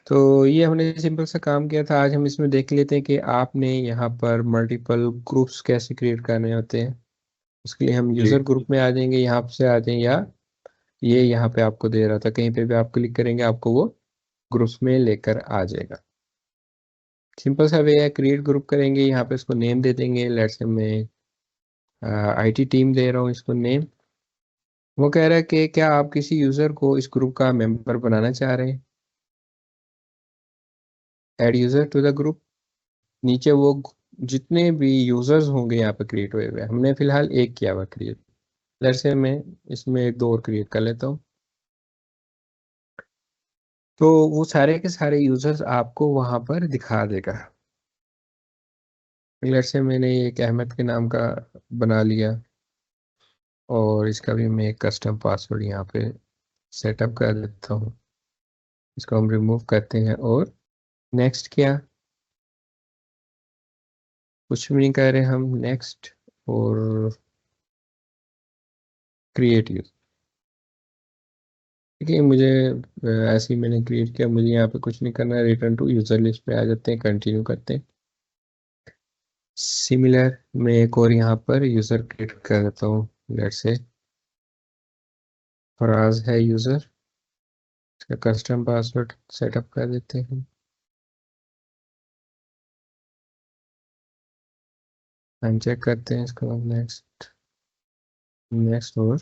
तो ये हमने सिंपल सा काम किया था। आज हम इसमें देख लेते हैं कि आपने यहाँ पर मल्टीपल ग्रुप्स कैसे क्रिएट करने होते हैं। उसके लिए हम जी। यूज़र ग्रुप में आ जाएंगे, यहाँ से आ जाएं, या ये यहाँ पे आपको दे रहा था, कहीं पे भी आप क्लिक करेंगे आपको वो ग्रुप्स में लेकर आ जाएगा। सिंपल सा वे है, क्रिएट ग्रुप करेंगे, यहाँ पे इसको नेम दे देंगे। लेट्स से मैं आईटी टीम दे रहा हूँ इसको नेम। वो कह रहा है कि क्या आप किसी यूज़र को इस ग्रुप का मेंबर बनाना चाह रहे हैं, add user to the group. नीचे वो जितने भी यूजर्स होंगे यहाँ पे क्रिएट हुए हुए, हमने फिलहाल एक किया हुआ क्रिएट। लेट्स से मैं इसमें एक दो और क्रिएट कर लेता हूँ। तो वो सारे के सारे यूजर्स आपको वहां पर दिखा देगा। लेट्स से मैंने एक अहमद के नाम का बना लिया, और इसका भी मैं एक कस्टम पासवर्ड यहाँ पे सेटअप कर देता हूँ। इसको हम रिमूव करते हैं और नेक्स्ट किया, कुछ भी नहीं कर रहे हम, नेक्स्ट और क्रिएट यूज। ठीक है, मुझे ऐसे ही मैंने क्रिएट किया, मुझे यहाँ पे कुछ नहीं करना है। रिटर्न टू यूजर लिस्ट पे आ जाते हैं, कंटिन्यू करते हैं। सिमिलर मैं एक और यहाँ पर यूजर क्रिएट कर देता हूँ। लेट्स से फराज है यूजर, इसका कस्टम पासवर्ड सेटअप कर देते हैं। हम चेक करते हैं इसको, नेक्स्ट, नेक्स्ट और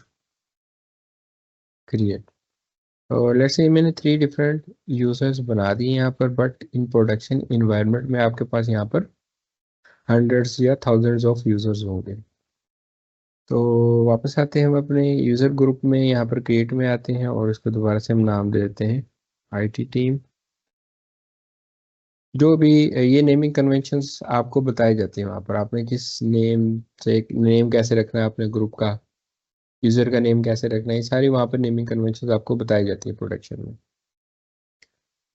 क्रिएट। और लेट्स से मैंने 3 डिफरेंट यूजर्स बना दिए यहाँ पर, बट इन प्रोडक्शन इन्वायरमेंट में आपके पास यहाँ पर हंड्रेड्स या थाउजेंड्स ऑफ यूजर्स होंगे। तो वापस आते हैं हम अपने यूज़र ग्रुप में, यहाँ पर क्रिएट में आते हैं और इसको दोबारा से हम नाम दे देते हैं आईटी टीम। जो भी ये नेमिंग कन्वेंशंस आपको बताई जाती है वहाँ पर, आपने किस नेम से, नेम कैसे रखना है अपने ग्रुप का, यूज़र का नेम कैसे रखना है, ये सारी वहाँ पर नेमिंग कन्वेंशंस आपको बताई जाती है प्रोडक्शन में।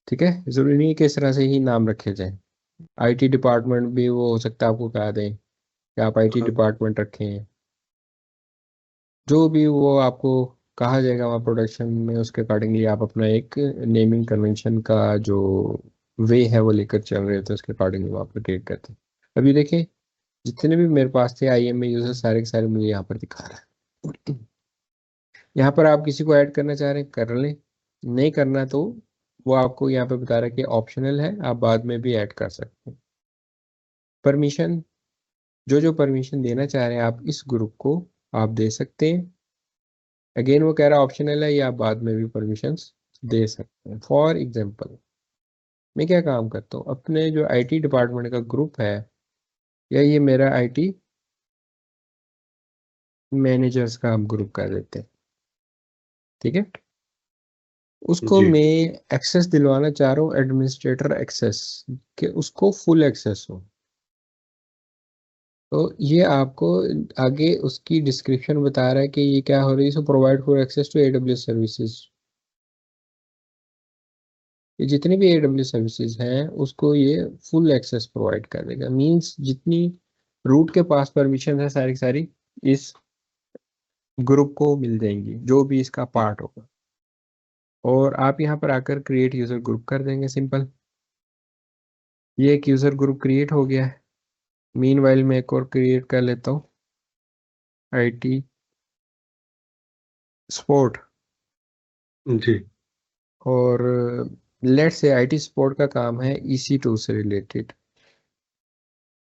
ठीक है, ज़रूरी नहीं है कि इस तरह से ही नाम रखे जाएं। आईटी डिपार्टमेंट भी वो हो सकता है आपको कहा दें कि आप आईटी हाँ। डिपार्टमेंट रखें। जो भी वो आपको कहा जाएगा वहाँ प्रोडक्शन में, उसके अकॉर्डिंगली आप अपना एक नेमिंग कन्वेंशन का जो वे है वो लेकर चल रहे थे, उसके अकॉर्डिंगली वो आप क्रिएट करते हैं। अभी देखिए, जितने भी मेरे पास थे आईएमए यूजर, सारे के सारे मुझे यहाँ पर दिखा रहा है। यहाँ पर आप किसी को ऐड करना चाह रहे हैं कर लें, नहीं करना तो वो आपको यहाँ पे बता रहा है कि ऑप्शनल है, आप बाद में भी ऐड कर सकते हैं। परमिशन, जो जो परमिशन देना चाह रहे हैं आप इस ग्रुप को आप दे सकते हैं। अगेन वो कह रहा है ऑप्शनल है, या आप बाद में भी परमिशंस दे सकते हैं। फॉर एग्जांपल मैं क्या काम करता हूँ, अपने जो आईटी डिपार्टमेंट का ग्रुप है, या ये मेरा आईटी मैनेजर्स का हम ग्रुप कर देते हैं। ठीक है, उसको जी। मैं एक्सेस दिलवाना चाह रहा हूँ, एडमिनिस्ट्रेटर एक्सेस, कि उसको फुल एक्सेस हो। तो ये आपको आगे उसकी डिस्क्रिप्शन बता रहा है कि ये क्या हो रही है, so provide for access to AWS services. ये जितने भी AWS सर्विसेज हैं उसको ये फुल एक्सेस प्रोवाइड कर देगा। मींस जितनी रूट के पास परमिशन है सारी की सारी इस ग्रुप को मिल जाएंगी, जो भी इसका पार्ट होगा। और आप यहाँ पर आकर क्रिएट यूजर ग्रुप कर देंगे, सिंपल। ये एक यूजर ग्रुप क्रिएट हो गया है। मीनवाइल मैं एक और क्रिएट कर लेता हूँ, आईटी सपोर्ट। जी। और लेट से आईटी सपोर्ट का काम है EC2 से रिलेटेड,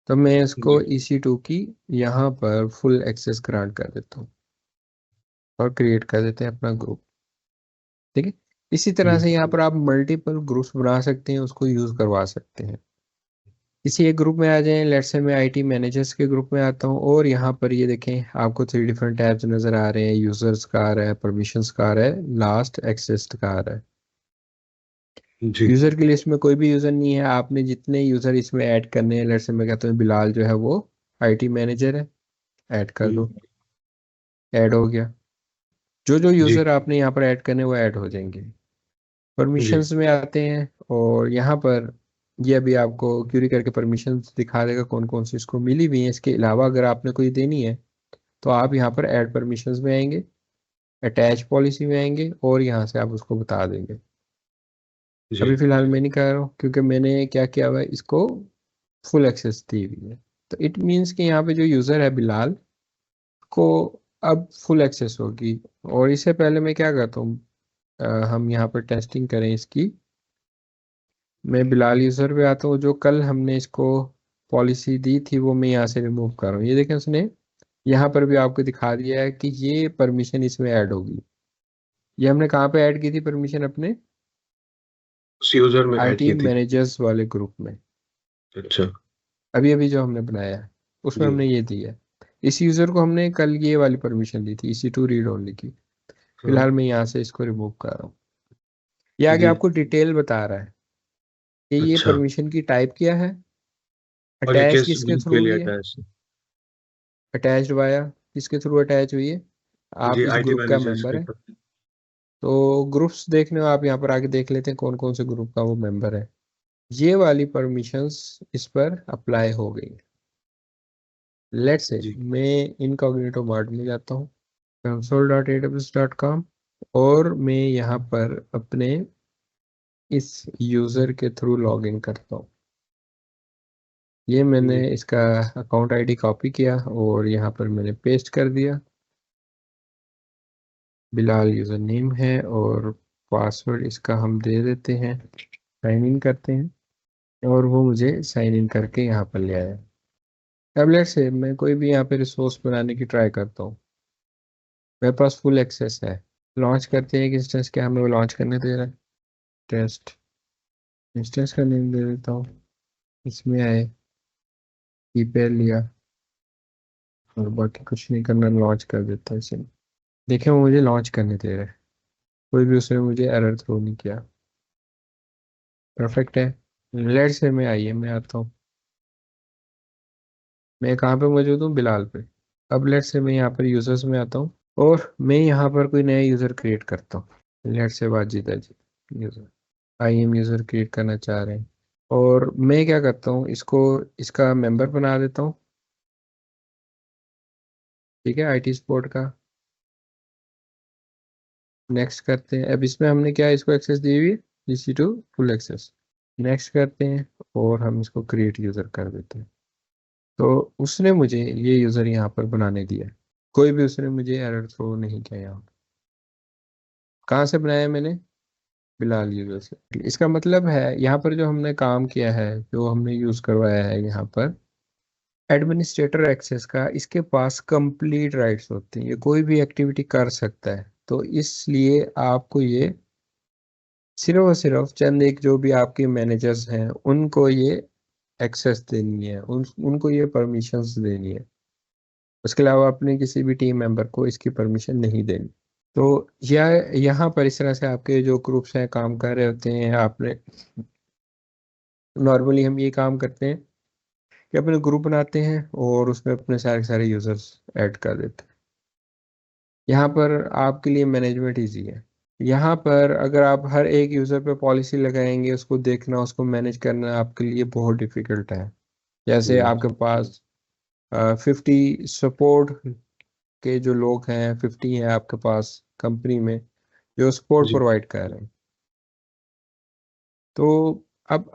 तो मैं इसको जी। EC2 की यहाँ पर फुल एक्सेस ग्रांट कर देता हूँ और क्रिएट कर देते हैं अपना ग्रुप। ठीक है, इसी तरह से यहाँ पर आप मल्टीपल ग्रुप्स बना सकते हैं, उसको यूज करवा सकते हैं। किसी एक ग्रुप में आ जाएं, लेट्स से मैं आईटी मैनेजर्स के ग्रुप में आता हूँ, और यहाँ पर ये देखें आपको 3 डिफरेंट टैब्स नजर आ रहे हैं। यूजर्स का आ रहा है, परमिशंस का आ रहा है, लास्ट एक्सेस का आ रहा है। जी। यूजर की लिस्ट में कोई भी यूजर नहीं है, आपने जितने यूजर इसमें ऐड करने हैं, लेट्स से मैं कहता हूँ बिलाल जो है वो आईटी मैनेजर है, ऐड कर दो। ऐड हो गया। जो जो जी। यूजर आपने यहाँ पर ऐड करने वो ऐड हो जाएंगे। जी। परमिशंस में आते हैं, और यहाँ पर ये अभी आपको क्यूरी करके परमिशंस दिखा देगा कौन कौन सी इसको मिली हुई है। इसके अलावा अगर आपने कोई देनी है तो आप यहाँ पर ऐड परमिशंस में आएंगे, अटैच पॉलिसी में आएंगे, और यहाँ से आप उसको बता देंगे। जी, अभी फिलहाल मैं नहीं कर रहा हूँ क्योंकि मैंने क्या किया हुआ है, इसको फुल एक्सेस दी हुई है। तो इट मीन्स कि यहाँ पे जो यूज़र है बिलाल को अब फुल एक्सेस होगी। और इससे पहले मैं क्या करता हूँ, हम यहाँ पर टेस्टिंग करें इसकी। मैं बिलाल यूज़र पे आता हूँ, जो कल हमने इसको पॉलिसी दी थी वो मैं यहाँ से रिमूव कर रहा हूँ। ये देखें उसने यहाँ पर भी आपको दिखा दिया है कि ये परमिशन इसमें ऐड होगी। ये हमने कहाँ पे ऐड की थी परमिशन? अपने उस यूजर में ऐड आईटी की थी। मैनेजर्स वाले ग्रुप में, अच्छा। अभी अभी जो हमने बनाया है उसमें जी। हमने ये दी है। इस यूज़र को हमने कल ये वाली परमिशन दी थी, EC2 रीड ओनली की। हाँ। फिलहाल मैं यहाँ से इसको रिमूव कर रहा हूँ। ये आगे जी। आपको डिटेल बता रहा है कि ये अच्छा। परमिशन की टाइप क्या है, और ये अटैच किस किसके ग्रुप थ्रू के लिए हुई है, अटैच है? अटैच्ड वाया किसके थ्रू अटैच हुई है। जी, आप इस आईटी ग्रुप का मैनेजर्स मेंबर के है। पत्ते। तो ग्रुप्स देखने हो आप, यहाँ पर आके देख लेते हैं कौन कौन से ग्रुप का वो मेंबर है। ये वाली परमिशंस इस पर अप्लाई हो गई। लेट्स से जी। मैं इनकॉग्निटो मोड में जाता हूँ, console.aws.com, और मैं यहाँ पर अपने इस यूज़र के थ्रू लॉग इन करता हूँ। ये मैंने जी। इसका अकाउंट आईडी कॉपी किया और यहाँ पर मैंने पेस्ट कर दिया। बिलाल यूज़र नेम है और पासवर्ड इसका हम दे देते हैं, साइन इन करते हैं, और वो मुझे साइन इन करके यहाँ पर ले आया। टैबलेट से मैं कोई भी यहाँ पे रिसोर्स बनाने की ट्राई करता हूँ, मेरे पास फुल एक्सेस है। लॉन्च करते हैं एक इंस्टेंस, क्या हमें वो लॉन्च करने दे रहा है? टेस्ट इंस्टेंस का नेम दे देता हूँ। इसमें आए, ईपेल लिया और बाकी कुछ नहीं करना, लॉन्च कर देता है इसे। देखें वो मुझे लॉन्च करने दे रहा है, कोई भी उसने मुझे एरर थ्रो नहीं किया। परफेक्ट है। लेट से मैं आइए, मैं आता हूँ, मैं कहाँ पे मौजूद हूँ? बिलाल पे। अब लेट से मैं यहाँ पर यूजर्स में आता हूँ और मैं यहाँ पर कोई नया यूजर क्रिएट करता हूँ। लेट से वाजिद है जी, यूजर IM यूजर क्रिएट करना चाह रहे हैं। और मैं क्या करता हूँ, इसको इसका मेंबर बना देता हूँ। ठीक है, IT सपोर्ट का नेक्स्ट करते हैं। अब इसमें हमने क्या इसको एक्सेस दी हुई है, EC2 फुल एक्सेस। नेक्स्ट करते हैं और हम इसको क्रिएट यूजर कर देते हैं। तो उसने मुझे ये यूजर यहाँ पर बनाने दिया, कोई भी उसने मुझे एरर थ्रो नहीं किया यहाँ। कहाँ से बनाया मैंने? बिलाल यूजर से। इसका मतलब है यहाँ पर जो हमने काम किया है, जो हमने यूज करवाया है यहाँ पर एडमिनिस्ट्रेटर एक्सेस का, इसके पास कंप्लीट राइट्स होते हैं, ये कोई भी एक्टिविटी कर सकता है। तो इसलिए आपको ये सिर्फ और सिर्फ चंद एक जो भी आपके मैनेजर्स हैं उनको ये एक्सेस देनी है, उनको ये परमिशंस देनी है। उसके अलावा अपने किसी भी टीम मेंबर को इसकी परमिशन नहीं देनी। तो यह यहाँ पर इस तरह से आपके जो ग्रुप्स हैं काम कर रहे होते हैं। आपने नॉर्मली हम ये काम करते हैं कि अपने ग्रुप बनाते हैं और उसमें अपने सारे सारे यूजर्स ऐड कर देते हैं। यहाँ पर आपके लिए मैनेजमेंट इजी है। यहाँ पर अगर आप हर एक यूजर पे पॉलिसी लगाएंगे, उसको देखना, उसको मैनेज करना आपके लिए बहुत डिफिकल्ट है। जैसे जी। आपके पास 50 सपोर्ट के जो लोग हैं, 50 हैं आपके पास कंपनी में जो सपोर्ट जी। प्रोवाइड कर रहे हैं। तो अब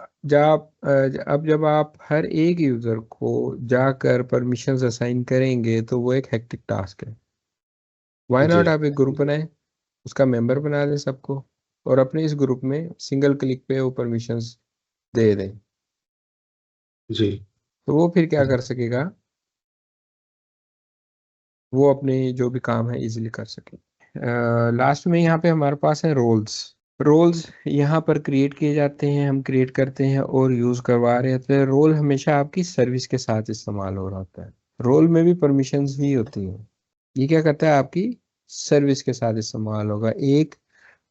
जब आप हर एक यूजर को जाकर परमिशंस असाइन करेंगे तो वो एक हेक्टिक टास्क है। वाई जी। नॉट आप एक ग्रुप बनाएं, उसका मेंबर बना दें सबको, और अपने इस ग्रुप में सिंगल क्लिक पे वो परमिशंस दे दें। जी। तो वो फिर क्या कर सकेगा, वो अपने जो भी काम है इजीली कर सके। लास्ट में यहाँ पे हमारे पास है रोल्स। रोल्स यहाँ पर क्रिएट किए जाते हैं, हम क्रिएट करते हैं और यूज करवा रहे होते हैं। रोल हमेशा आपकी सर्विस के साथ इस्तेमाल हो रहा होता है, रोल में भी परमिशंस ही होती हैं। ये क्या करता है, आपकी सर्विस के साथ इस्तेमाल होगा। एक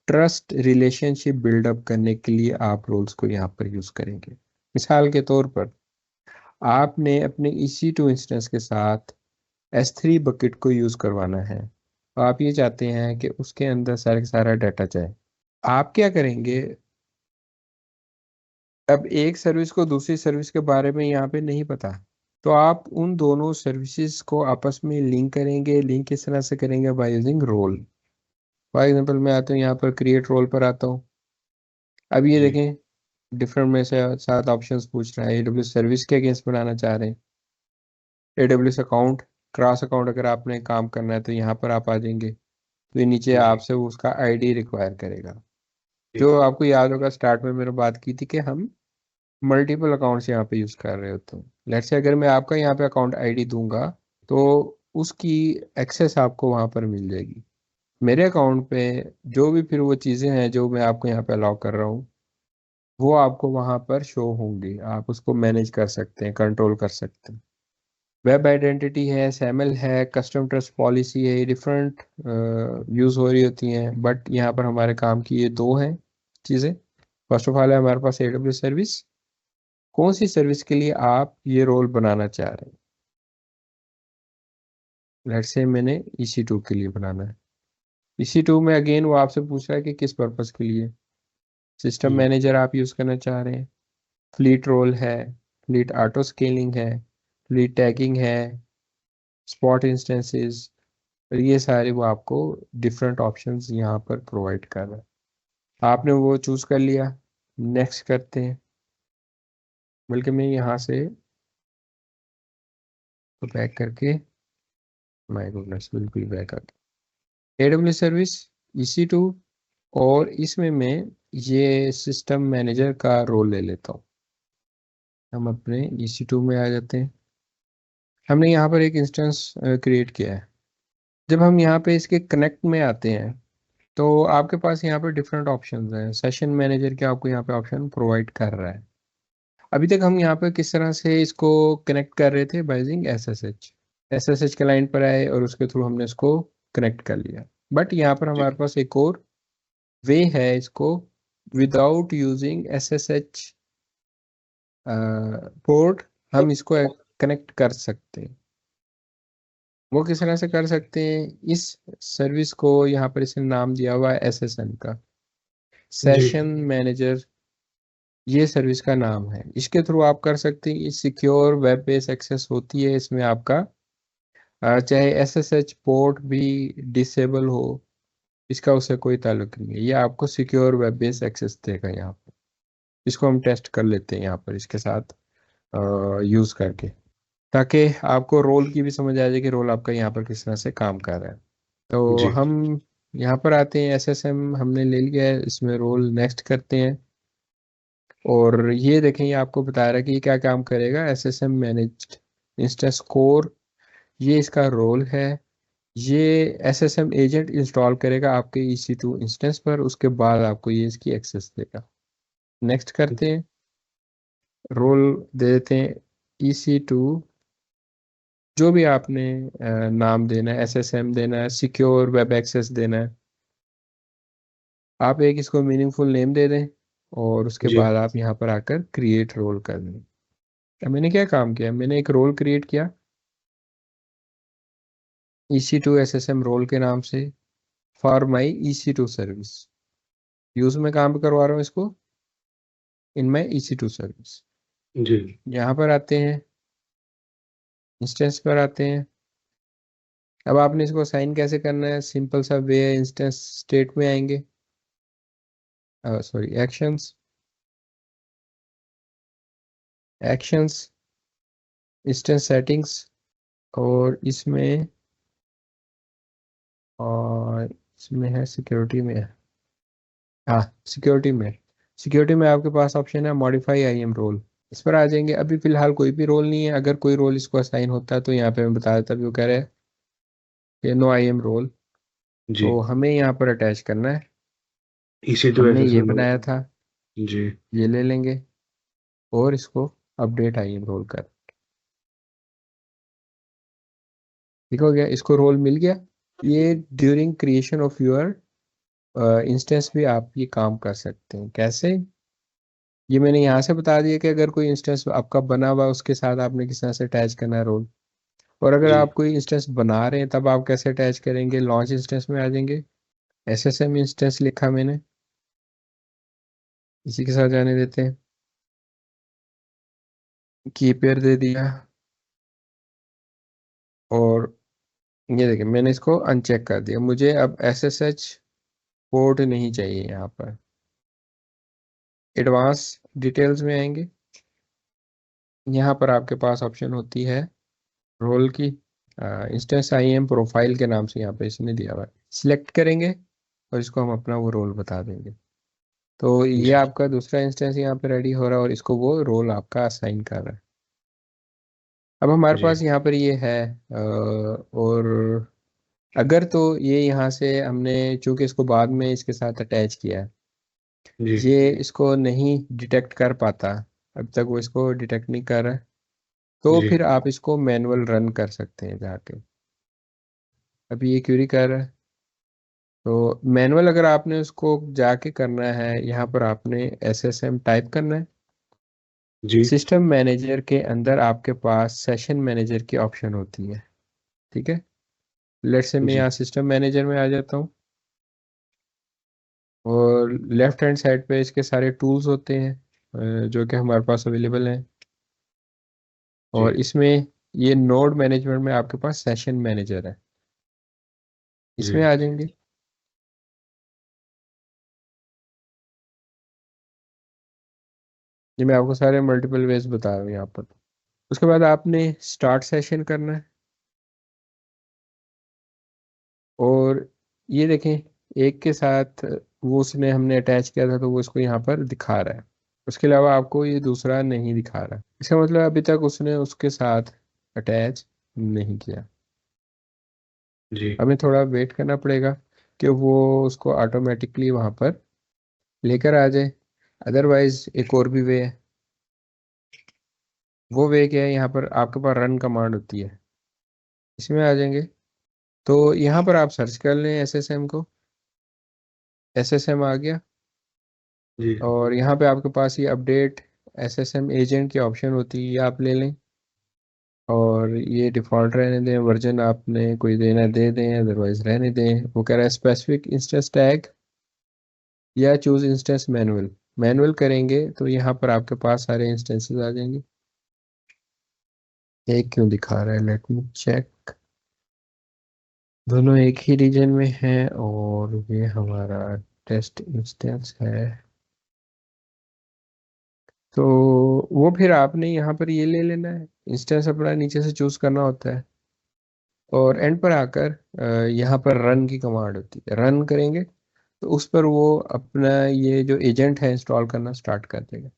ट्रस्ट रिलेशनशिप बिल्डअप करने के लिए आप रोल्स को यहाँ पर यूज करेंगे। मिसाल के तौर पर आपने अपने EC2 इंस्टेंस के साथ S3 बकेट को यूज करवाना है। आप ये चाहते हैं कि उसके अंदर सारा का सारा डाटा जाए। आप क्या करेंगे, अब एक सर्विस को दूसरी सर्विस के बारे में यहाँ पे नहीं पता, तो आप उन दोनों सर्विसेज को आपस में लिंक करेंगे। लिंक किस तरह से करेंगे? By using role. For example मैं आता हूँ यहाँ पर क्रिएट रोल पर आता हूँ, अब ये जी। देखें, डिफरेंट में से 7 ऑप्शंस पूछ रहा है। एडब्ल्यूएस सर्विस के अगेंस्ट बनाना चाह रहे हैं, एडब्ल्यूएस अकाउंट, क्रॉस अकाउंट अगर आपने काम करना है तो यहाँ पर आप आ जाएंगे। तो ये नीचे जी। आपसे वो उसका आईडी रिक्वायर करेगा। जी। जो आपको याद होगा स्टार्ट में मैंने बात की थी कि हम मल्टीपल अकाउंट्स यहाँ पे यूज कर रहे होते हैं। लेट्स से अगर मैं आपका यहाँ पे अकाउंट आईडी दूंगा तो उसकी एक्सेस आपको वहां पर मिल जाएगी। मेरे अकाउंट पे जो भी फिर वो चीजें हैं जो मैं आपको यहाँ पे अलाउ कर रहा हूँ, वो आपको वहां पर शो होंगी। आप उसको मैनेज कर सकते हैं, कंट्रोल कर सकते हैं। वेब आइडेंटिटी है, SAML है, कस्टम ट्रस्ट पॉलिसी है, ये डिफरेंट यूज हो रही होती हैं, बट यहाँ पर हमारे काम की ये दो हैं चीजें। फर्स्ट ऑफ ऑल है हमारे पास AWS सर्विस। कौन सी सर्विस के लिए आप ये रोल बनाना चाह रहे हैं? लेट्स से मैंने EC2 के लिए बनाना है। EC2 में अगेन वो आपसे पूछ रहा है कि किस पर्पस के लिए। सिस्टम हम्म। मैनेजर आप यूज करना चाह रहे हैं, फ्लीट रोल है, फ्लीट ऑटो स्केलिंग है, फ्लीट टैगिंग है, स्पॉट इंस्टेंसेस, ये सारे वो आपको डिफरेंट ऑप्शंस यहाँ पर प्रोवाइड कर रहा है। आपने वो चूज कर लिया, नेक्स्ट करते हैं। बल्कि मैं यहाँ से बैक करके, माय गुडनेस, बिल्कुल बैक आ गया। AWS सर्विस, EC2, और इसमें मैं ये सिस्टम मैनेजर का रोल ले लेता हूँ। हम अपने EC2 में आ जाते हैं। हमने यहाँ पर एक इंस्टेंस क्रिएट किया है। जब हम यहाँ पे इसके कनेक्ट में आते हैं तो आपके पास यहाँ पे डिफरेंट ऑप्शंस हैं। सेशन मैनेजर के आपको यहाँ पे ऑप्शन प्रोवाइड कर रहा है। अभी तक हम यहाँ पे किस तरह से इसको कनेक्ट कर रहे थे? बाय यूजिंग SSH के लाइन पर आए और उसके थ्रू हमने इसको कनेक्ट कर लिया। बट यहाँ पर जी। हमारे पास एक और वे है इसको विदाउट यूजिंग SSH पोर्ट हम इसको कनेक्ट कर सकते हैं। वो किस तरह से कर सकते हैं? इस सर्विस को यहाँ पर इसने नाम दिया हुआ है SSM का, जी। सेशन मैनेजर, ये सर्विस का नाम है। इसके थ्रू आप कर सकते हैं। सिक्योर वेब बेस एक्सेस होती है इसमें आपका, चाहे SSH पोर्ट भी डिसेबल हो, इसका उससे कोई ताल्लुक नहीं है। ये आपको सिक्योर वेब बेस एक्सेस देगा यहाँ पर। इसको हम टेस्ट कर लेते हैं यहाँ पर इसके साथ यूज करके, ताकि आपको रोल की भी समझ आ जाए कि रोल आपका यहाँ पर किस तरह से काम कर रहा है। तो जी। हम यहाँ पर आते हैं, SSM हमने ले लिया है, इसमें रोल नेक्स्ट करते हैं। और ये देखें, ये आपको बता रहा है कि ये क्या काम करेगा। SSM मैनेज्ड इंस्टेंस कोर, ये इसका रोल है। ये SSM एजेंट इंस्टॉल करेगा आपके EC2 इंस्टेंस पर, उसके बाद आपको ये इसकी एक्सेस देगा। नेक्स्ट करते हैं, रोल दे देते हैं EC2, जो भी आपने नाम देना है, SSM देना है, सिक्योर वेब एक्सेस देना है, आप एक इसको मीनिंगफुल नेम दे दें और उसके जी। बाद आप यहाँ पर आकर क्रिएट रोल कर दें। अब मैंने क्या काम किया, मैंने एक रोल क्रिएट किया EC2 SSM रोल के नाम से, for my EC2 service. Use में काम करवा रहा हूँ इसको इन माई EC2 सर्विस। जी। यहाँ पर आते हैं, इंस्टेंस पर आते हैं। अब आपने इसको साइन कैसे करना है? सिंपल सा वे है, इंस्टेंस स्टेट में आएंगे, sorry actions, actions, instance settings, और इसमें, और इसमें है सिक्योरिटी में है, हाँ सिक्योरिटी में। सिक्योरिटी में आपके पास ऑप्शन है मॉडिफाई IAM रोल, इस पर आ जाएंगे। अभी फिलहाल कोई भी रोल नहीं है। अगर कोई रोल इसको असाइन होता है तो यहाँ पे मैं बता देता, भी वो कह रहा है कि नो IAM रोल, जी। तो हमें यहाँ पर अटैच करना है। EC2 हमने ये SSM। बनाया था, जी। ये ले लेंगे और इसको अपडेट IAM रोल कर, ठीक हो गया, इसको रोल मिल गया। ये during creation of your instance भी आप ये काम कर सकते हैं। कैसे? ये मैंने यहाँ से बता दिया कि अगर कोई इंस्टेंस आपका बना हुआ है उसके साथ आपने किस तरह से अटैच करना है रोल। और अगर जी। आप कोई इंस्टेंस बना रहे हैं तब आप कैसे अटैच करेंगे? लॉन्च इंस्टेंस में आ जाएंगे, SSM इंस्टेंस लिखा मैंने, इसी के साथ जाने देते हैं, की पेयर दे दिया। और ये देखिए मैंने इसको अनचेक कर दिया, मुझे अब SSH पोर्ट नहीं चाहिए यहाँ पर। एडवांस डिटेल्स में आएंगे। यहाँ पर आपके पास ऑप्शन होती है रोल की, इंस्टेंस आईएम प्रोफाइल के नाम से यहाँ पे इसने दिया हुआ है। सिलेक्ट करेंगे और इसको हम अपना वो रोल बता देंगे। तो ये जी आपका दूसरा इंस्टेंस यहाँ पे रेडी हो रहा है और इसको वो रोल आपका असाइन कर रहा है। अब हमारे जी पास यहाँ पर ये है, और अगर तो ये यहाँ से हमने चूंकि इसको बाद में इसके साथ अटैच किया है, जी ये इसको नहीं डिटेक्ट कर पाता, अब तक वो इसको डिटेक्ट नहीं कर रहा है, तो जी फिर आप इसको मैनुअल रन कर सकते हैं जाके। अभी ये क्यूरी कर रहा है, तो मैनुअल अगर आपने उसको जाके करना है, यहाँ पर आपने एसएसएम टाइप करना है। जी सिस्टम मैनेजर के अंदर आपके पास सेशन मैनेजर की ऑप्शन होती है, ठीक है। लेट से मैं जी यहाँ सिस्टम मैनेजर में आ जाता हूँ, और लेफ्ट हैंड साइड पे इसके सारे टूल्स होते हैं जो कि हमारे पास अवेलेबल हैं। जी और इसमें ये नोड मैनेजमेंट में आपके पास सेशन मैनेजर है, जी इसमें आ जाएंगे। ये मैं आपको सारे मल्टीपल वेज बता रहा हूँ यहाँ पर। उसके बाद आपने स्टार्ट सेशन करना है, और ये देखें एक के साथ वो उसने हमने अटैच किया था तो वो इसको यहाँ पर दिखा रहा है। उसके अलावा आपको ये दूसरा नहीं दिखा रहा, इसका मतलब अभी तक उसने उसके साथ अटैच नहीं किया। जी हमें थोड़ा वेट करना पड़ेगा कि वो उसको ऑटोमेटिकली वहाँ पर लेकर आ जाए। अदरवाइज एक और भी वे है। वो वे क्या है, यहाँ पर आपके पास रन कमांड होती है, इसमें आ जाएंगे। तो यहाँ पर आप सर्च कर लें एसएसएम को, एसएसएम आ गया। जी और यहाँ पे आपके पास ये अपडेट एसएसएम एजेंट की ऑप्शन होती है, ये आप ले लें। और ये डिफ़ॉल्ट रहने दें, वर्जन आपने कोई देना दे दें, अदरवाइज रहने दें। वो कह रहा है स्पेसिफिक इंस्टेंस टैग या चूज इंस्टेंस मैनुअल। मैनुअल करेंगे तो यहाँ पर आपके पास सारे इंस्टेंसेस आ जाएंगे। एक क्यों दिखा रहा है, लेट मी चेक। दोनों एक ही रीजन में हैं और ये हमारा टेस्ट इंस्टेंस है। तो वो फिर आपने यहाँ पर ये ले लेना है, इंस्टेंस अपना नीचे से चूज करना होता है। और एंड पर आकर यहाँ पर रन की कमांड होती है, रन करेंगे तो उस पर वो अपना ये जो एजेंट है इंस्टॉल करना स्टार्ट कर देगा।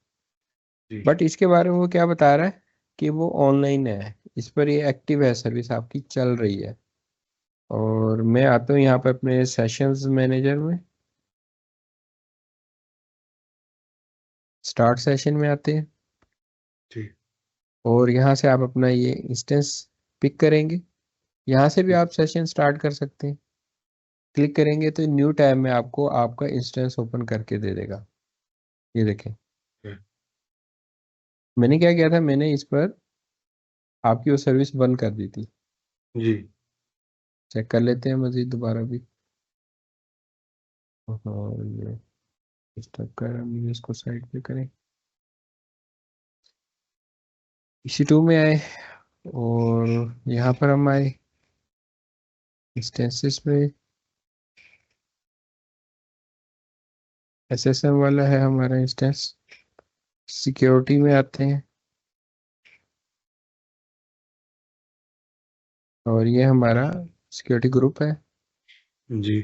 जी बट इसके बारे में वो क्या बता रहा है कि वो ऑनलाइन है, इस पर ये एक्टिव है, सर्विस आपकी चल रही है। और मैं आता हूँ यहाँ पर अपने सेशंस मैनेजर में, स्टार्ट सेशन में आते हैं। जी और यहाँ से आप अपना ये इंस्टेंस पिक करेंगे, यहाँ से भी आप सेशन स्टार्ट कर सकते हैं। क्लिक करेंगे तो न्यू टैब में आपको आपका इंस्टेंस ओपन करके दे देगा। ये देखें, मैंने क्या किया था, मैंने इस पर आपकी वो सर्विस बंद कर दी थी। जी चेक कर लेते हैं मजीद दोबारा भी। और ये स्टॉप कर, हम इसको साइड पे करें, EC2 में आए और यहाँ पर हम आए इंस्टेंसेस में। एसएसएम वाला है हमारा इंस्टेंस। सिक्योरिटी में आते हैं और ये हमारा सिक्योरिटी ग्रुप है। जी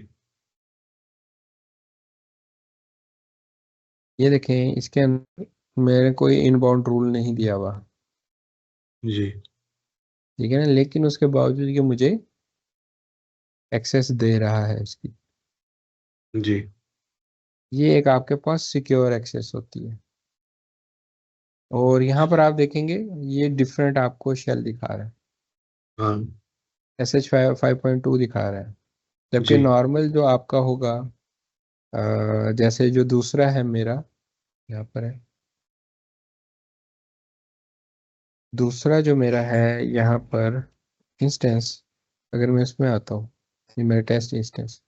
ये देखें इसके अंदर मैंने कोई इनबाउंड रूल नहीं दिया हुआ, जी ठीक है ना, लेकिन उसके बावजूद ये मुझे एक्सेस दे रहा है इसकी। जी ये एक आपके पास सिक्योर एक्सेस होती है। और यहाँ पर आप देखेंगे ये डिफरेंट आपको शेल दिखा रहा है, हाँ SH5.2 दिखा रहा है। जबकि जी नॉर्मल जो आपका होगा, जैसे जो दूसरा है मेरा यहाँ पर है, दूसरा जो मेरा है यहाँ पर इंस्टेंस, अगर मैं इसमें आता हूँ, ये मेरा टेस्ट इंस्टेंस,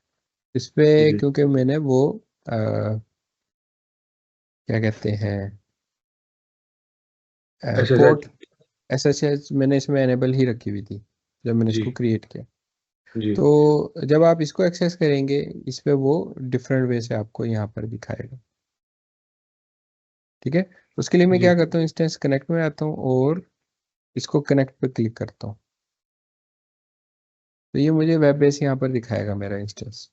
इस पे जी क्योंकि मैंने वो क्या कहते हैं अच्छा अच्छा पोर्ट SSH मैंने इसमें एनेबल ही रखी हुई थी जब मैंने जी इसको क्रिएट किया। जी तो जब आप इसको एक्सेस करेंगे, इस पे वो डिफरेंट वे से आपको यहाँ पर दिखाएगा। ठीक है, उसके लिए मैं जी क्या करता हूँ, इंस्टेंस कनेक्ट में आता हूँ और इसको कनेक्ट पे क्लिक करता हूँ। तो ये मुझे वेब बेस यहाँ पर दिखाएगा मेरा इंस्टेंस।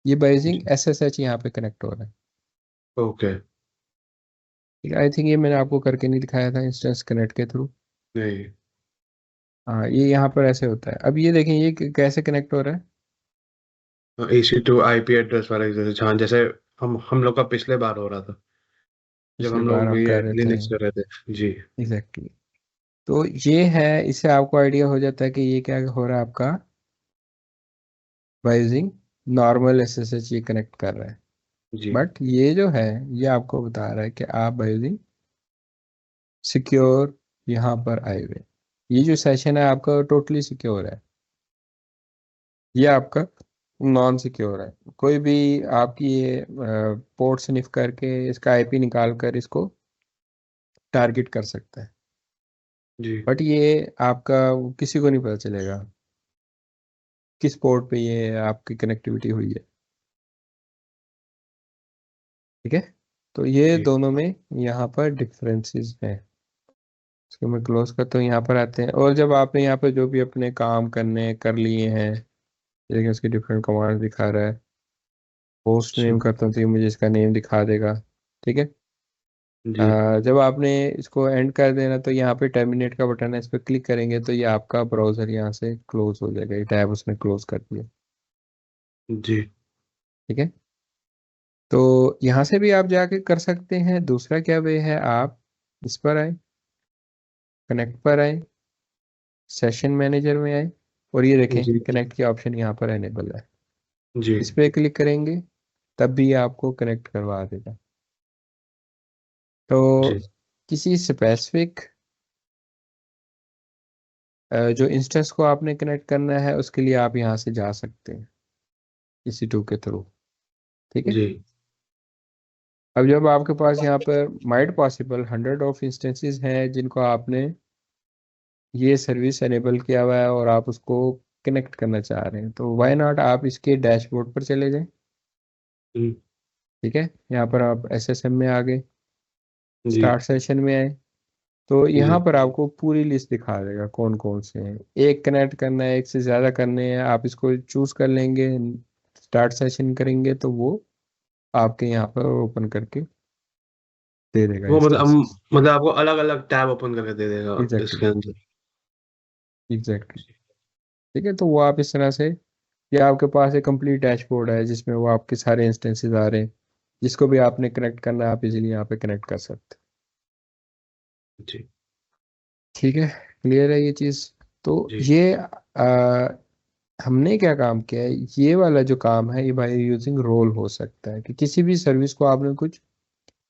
ये बाइजिंग जी SSH यहाँ पे कनेक्ट हो रहा है। ओके। ठीक है, आई थिंक ये मैंने आपको करके नहीं दिखाया था इंस्टेंस कनेक्ट के थ्रू। नहीं। हाँ, ये यहाँ पर ऐसे होता है। अब ये देखें ये कैसे कनेक्ट हो रहा है। EC2 IP एड्रेस वाला जैसे, हाँ जैसे हम लोग का पिछले बार हो रहा था जब पिछली हम बार लोग हम ये कर रहे थे। लिनक्स कर रहे थे। जी एग्जैक्टली। तो ये है, इससे आपको आइडिया हो जाता है कि ये क्या हो रहा है आपका, बाय यूजिंग नॉर्मल SSH ये कनेक्ट कर रहा है। जी बट ये जो है, ये आपको बता रहा है कि आप बाय यूजिंग सिक्योर यहाँ पर आए हुए। ये जो सेशन है आपका टोटली सिक्योर है, ये आपका नॉन सिक्योर है। कोई भी आपकी ये पोर्ट स्निफ करके इसका IP निकाल कर इसको टारगेट कर सकता है। जी बट ये आपका किसी को नहीं पता चलेगा किस पोर्ट पे ये आपकी कनेक्टिविटी हुई है। ठीक है, तो ये जी दोनों में यहाँ पर डिफरेंसेस हैं। इसको मैं क्लोज करता हूँ, यहाँ पर आते हैं। और जब आपने यहाँ पर जो भी अपने काम करने कर लिए हैं, लेकिन उसके डिफरेंट कमांड दिखा रहा है। पोस्ट अच्छा। नेम करता हूँ तो ये मुझे इसका नेम दिखा देगा। ठीक है, जी जब आपने इसको एंड कर देना तो यहाँ पे टर्मिनेट का बटन है, इस पर क्लिक करेंगे तो ये आपका ब्राउजर यहाँ से क्लोज हो जाएगा। ये टैब उसने क्लोज कर दिया। जी ठीक है, तो यहाँ से भी आप जाके कर सकते हैं। दूसरा क्या वे है, आप इस पर आए, कनेक्ट पर आए, सेशन मैनेजर में आए, और ये देखें जी कनेक्ट की ऑप्शन यहाँ पर एनेबल है। जी इस पर क्लिक करेंगे तब भी ये आपको कनेक्ट करवा देगा। तो जी किसी स्पेसिफिक जो इंस्टेंस को आपने कनेक्ट करना है उसके लिए आप यहाँ से जा सकते हैं EC2 के थ्रू। ठीक है, जी अब जब आपके पास यहाँ पर माइट पॉसिबल 100 ऑफ इंस्टेंसेस हैं जिनको आपने ये सर्विस एनेबल किया हुआ है और आप उसको कनेक्ट करना चाह रहे हैं, तो वाई नॉट आप इसके डैशबोर्ड पर चले जाएं। हम्म, ठीक है, यहाँ पर आप SSM में आ गए, जी स्टार्ट सेशन में आए, तो यहाँ जी पर आपको पूरी लिस्ट दिखा देगा कौन कौन से हैं। एक कनेक्ट करना है, एक से ज़्यादा करने हैं, आप इसको चूज कर लेंगे। स्टार्ट सेशन करेंगे तो वो आपके यहाँ पर ओपन करके दे देगा वो मतलब इंस्टेंसेस। मतलब आपको अलग अलग टैब ओपन करके दे देगा एग्जैक्टली, इसके अंदर। एग्जैक्टली। ठीक है, तो वो आप इस तरह से, या आपके पास एक कंप्लीट डैशबोर्ड है जिसमें वो आपके सारे इंस्टेंसेस आ रहे हैं, जिसको भी आपने कनेक्ट करना है आप इजीली यहाँ पे कनेक्ट कर सकते हैं। जी ठीक है, क्लियर है ये चीज़। तो जी ये हमने क्या काम किया है, ये वाला जो काम है ये बाय यूजिंग रोल हो सकता है कि किसी भी सर्विस को आपने कुछ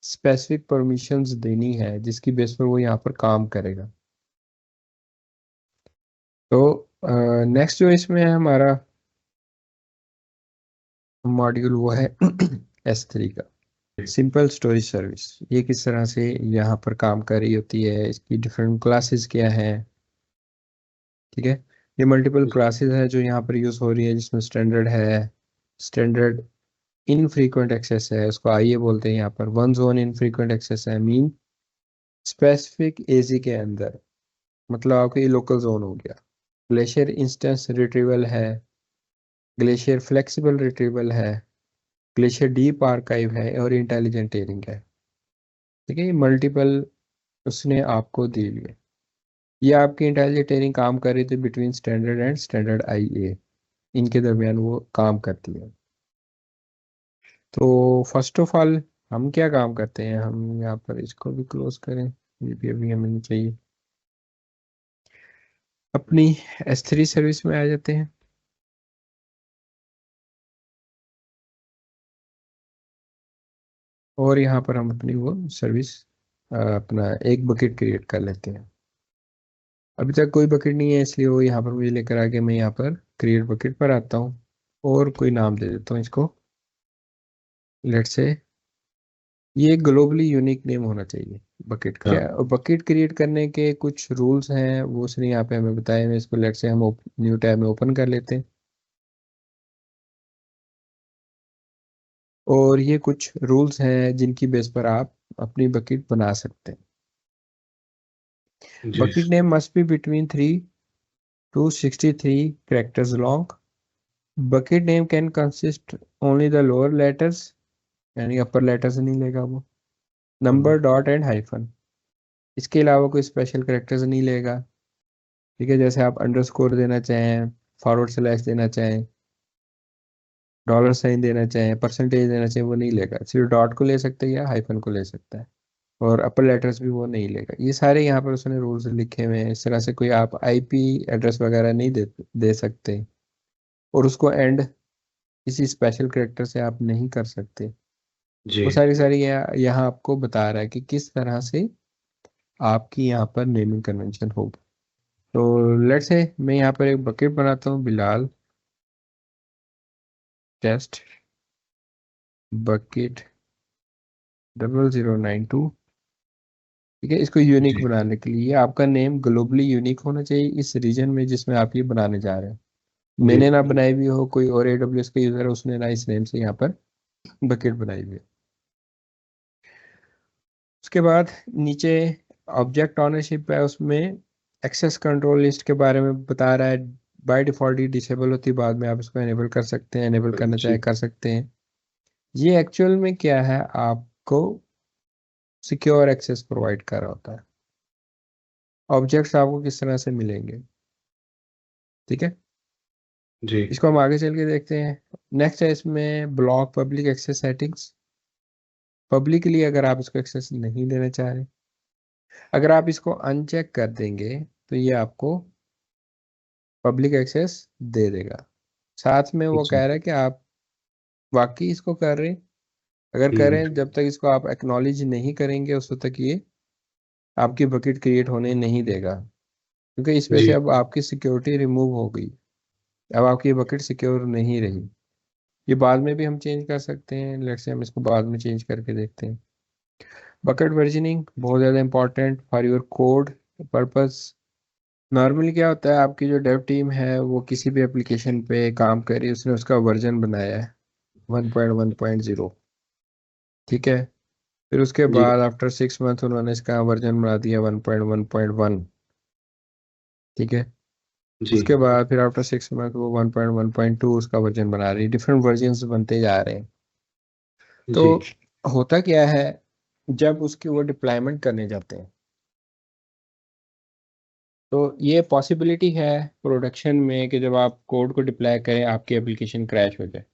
स्पेसिफिक परमिशंस देनी है जिसकी बेस पर वो यहाँ पर काम करेगा। तो नेक्स्ट जो इसमें है हमारा मॉड्यूल वो है S3 का, सिंपल स्टोरेज सर्विस। ये किस तरह से यहाँ पर काम कर रही होती है, इसकी डिफरेंट क्लासेस क्या है। ठीक है, ये मल्टीपल जी क्लासेस है जो यहाँ पर यूज़ हो रही है, जिसमें स्टैंडर्ड है, स्टैंडर्ड इनफ्रीक्वेंट एक्सेस है, उसको आइए बोलते हैं यहाँ पर। वन जोन इनफ्रीक्वेंट एक्सेस है, मीन स्पेसिफिक एजी के अंदर, मतलब आपका ये लोकल जोन हो गया। ग्लेशियर इंस्टेंस रिट्रीवल है, ग्लेशियर फ्लेक्सिबल रिट्रीवल है, ग्लेशियर डीप आर्काइव है, और इंटेलिजेंट टेयरिंग है। ठीक है, ये मल्टीपल उसने आपको दी हुई है। ये आपकी इंटेलिजेंट टेयरिंग काम कर रही थी between standard and standard IA, इनके दरमियान वो काम करती है। तो फर्स्ट ऑफ ऑल हम क्या काम करते हैं, हम यहाँ पर इसको भी क्लोज करें, ये भी अभी हमें नहीं चाहिए। अपनी S3 सर्विस में आ जाते हैं, और यहाँ पर हम अपनी वो सर्विस अपना एक बकेट क्रिएट कर लेते हैं। अभी तक कोई बकेट नहीं है इसलिए वो यहाँ पर मुझे लेकर आके मैं यहाँ पर क्रिएट बकेट पर आता हूँ और कोई नाम दे देता हूँ इसको। लेट्स से ये ग्लोबली यूनिक नेम होना चाहिए बकेट का। हाँ क्या बकेट क्रिएट करने के कुछ रूल्स हैं वो उसने यहाँ पे हमें बताए हैं। इसको लेट्स से हम न्यू टैब में ओपन कर लेते हैं, और ये कुछ रूल्स हैं जिनकी बेस पर आप अपनी बकेट बना सकते हैं। जी bucket name must be between 3 to 63 characters long. Bucket name can consist only the lower letters, यानी अपर लेटर्स नहीं लेगा वो, नंबर डॉट एंड हाइफन, इसके अलावा कोई स्पेशल करेक्टर्स नहीं लेगा। ठीक है, जैसे आप अंडरस्कोर देना चाहें, फॉरवर्ड स्लैश देना चाहें, डॉलर साइन देना चाहें, परसेंटेज देना चाहें, वो नहीं लेगा। सिर्फ डॉट को ले सकते हैं या हाइफन को ले सकता है, और अपर लेटर्स भी वो नहीं लेगा। ये सारे यहाँ पर उसने रूल्स लिखे हुए हैं। इस तरह से कोई आप आईपी एड्रेस वगैरह नहीं दे सकते, और उसको एंड किसी स्पेशल करेक्टर से आप नहीं कर सकते। जी वो सारी सारी यहाँ आपको बता रहा है कि किस तरह से आपकी यहाँ पर नेमिंग कन्वेंशन होगी। तो लेट्स से मैं यहाँ पर एक बकेट बनाता हूँ, बिलाल टेस्ट बकेट 0092। ठीक है, इसको यूनिक जी बनाने के लिए आपका नेम ग्लोबली यूनिक होना चाहिए इस रीजन में जिसमें आप ये बनाने जा रहे हैं। जी मैंने ना बनाई हुई हो, कोई और AWS का यूजर है उसने ना इस नेम से यहाँ पर बकेट बनाई हुई है। उसके बाद नीचे ऑब्जेक्ट ऑनरशिप है, उसमें एक्सेस कंट्रोल लिस्ट के बारे में बता रहा है। बाय डिफॉल्ट ही डिसेबल होती है, बाद में आप इसको एनेबल कर सकते हैं, एनेबल करना चाहे जी कर सकते हैं। ये एक्चुअल में क्या है, आपको सिक्योर एक्सेस प्रोवाइड कर रहा होता है। ऑब्जेक्ट्स आपको किस तरह से मिलेंगे, ठीक है, जी इसको हम आगे चल के देखते हैं। नेक्स्ट है इसमें block public access settings. Publicly अगर आप इसको एक्सेस नहीं देना चाह रहे, अगर आप इसको अनचेक कर देंगे तो ये आपको पब्लिक एक्सेस दे देगा। साथ में वो जी कह रहा है कि आप वाकई इसको कर रहे हैं, अगर हम्म, करें, जब तक इसको आप एक्नॉलेज नहीं करेंगे उस वक्त तक ये आपकी बकेट क्रिएट होने नहीं देगा, क्योंकि इस वजह से जी अब आपकी सिक्योरिटी रिमूव हो गई। अब आपकी बकेट सिक्योर नहीं रही। ये बाद में भी हम चेंज कर सकते हैं, लेट्स से हम इसको बाद में चेंज करके देखते हैं। बकेट वर्जनिंग बहुत ज़्यादा important for your code purpose. Normally क्या होता है, आपकी जो डेव टीम है वो किसी भी एप्लीकेशन पे काम कर रही है, उसने उसका वर्जन बनाया है 1.1.0। ठीक है, फिर उसके जी बाद आफ्टर 6 मंथ उन्होंने इसका वर्जन बना दिया 1.1.1। ठीक है, जी उसके बाद फिर आफ्टर 6 मंथ वो 1.1.2 उसका वर्जन बना रही है। डिफरेंट वर्जन्स बनते जा रहे हैं। तो जी होता क्या है, जब उसकी वो डिप्लॉयमेंट करने जाते हैं तो ये पॉसिबिलिटी है प्रोडक्शन में कि जब आप कोड को डिप्लॉय करें आपकी एप्लीकेशन क्रैश हो जाए,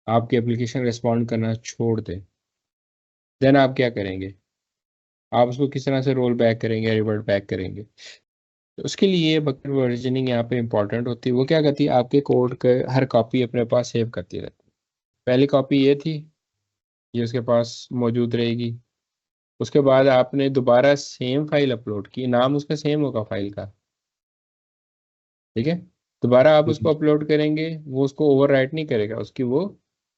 आपकी एप्लीकेशन रिस्पॉन्ड करना छोड़ दे। देन आप क्या करेंगे, आप उसको किस तरह से रोल बैक करेंगे, रिवर्ट बैक करेंगे। तो उसके लिए बकेट वर्जनिंग यहाँ पे इंपॉर्टेंट होती है। वो क्या करती है, आपके कोड के हर कॉपी अपने पास सेव करती रहती है। पहली कॉपी ये थी, ये उसके पास मौजूद रहेगी। उसके बाद आपने दोबारा सेम फाइल अपलोड की, नाम उसका सेम होगा फाइल का। ठीक है, दोबारा आप उसको अपलोड करेंगे, वो उसको ओवरराइट नहीं करेगा, उसकी वो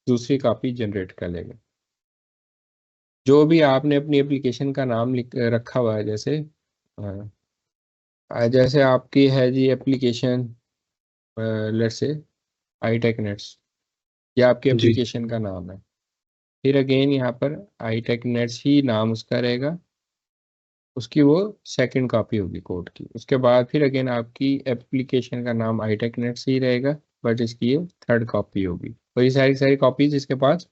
दूसरी कॉपी जनरेट कर लेगा। जो भी आपने अपनी एप्लीकेशन का नाम लिख रखा हुआ है, जैसे जैसे आपकी है जी application, let's say I take nets, ये आपकी जी एप्लीकेशन का नाम है। फिर अगेन यहाँ पर आई टेक नेट्स ही नाम उसका रहेगा, उसकी वो सेकंड कॉपी होगी कोड की। उसके बाद फिर अगेन आपकी एप्लीकेशन का नाम आई टेक नेट्स ही रहेगा, बट इसकी ये थर्ड कॉपी होगी। और ये सारी सारी कॉपीज इसके पास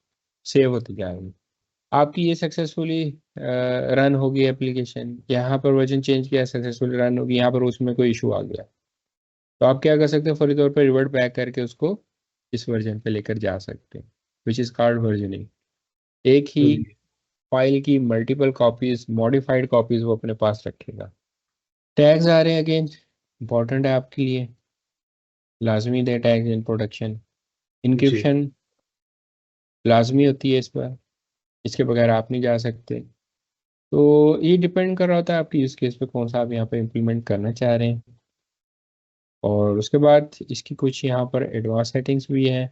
सेव होती जाएंगी। आपकी ये सक्सेसफुली रन होगी एप्लीकेशन, यहाँ पर वर्जन चेंज किया, सक्सेसफुली रन होगी, यहाँ पर उसमें कोई इशू आ गया तो आप क्या कर सकते हैं, फौरी तौर पर रिवर्ट बैक करके उसको इस वर्जन पे लेकर जा सकते हैं, विच इज़ कॉल्ड वर्जनिंग। एक ही जी फाइल की मल्टीपल कॉपीज, मॉडिफाइड कॉपीज वो अपने पास रखेगा। टैग्स आ रहे हैं अगेन, इंपॉर्टेंट है आपके लिए, लाजमी दे टैग्स इन प्रोडक्शन। जी इनक्रिप्शन लाजमी होती है इस पर, इसके बगैर आप नहीं जा सकते। तो ये डिपेंड कर रहा होता है आपकी यूज़ केस पे, कौन सा आप यहाँ पे इम्प्लीमेंट करना चाह रहे हैं। और उसके बाद इसकी कुछ यहाँ पर एडवांस सेटिंग्स भी हैं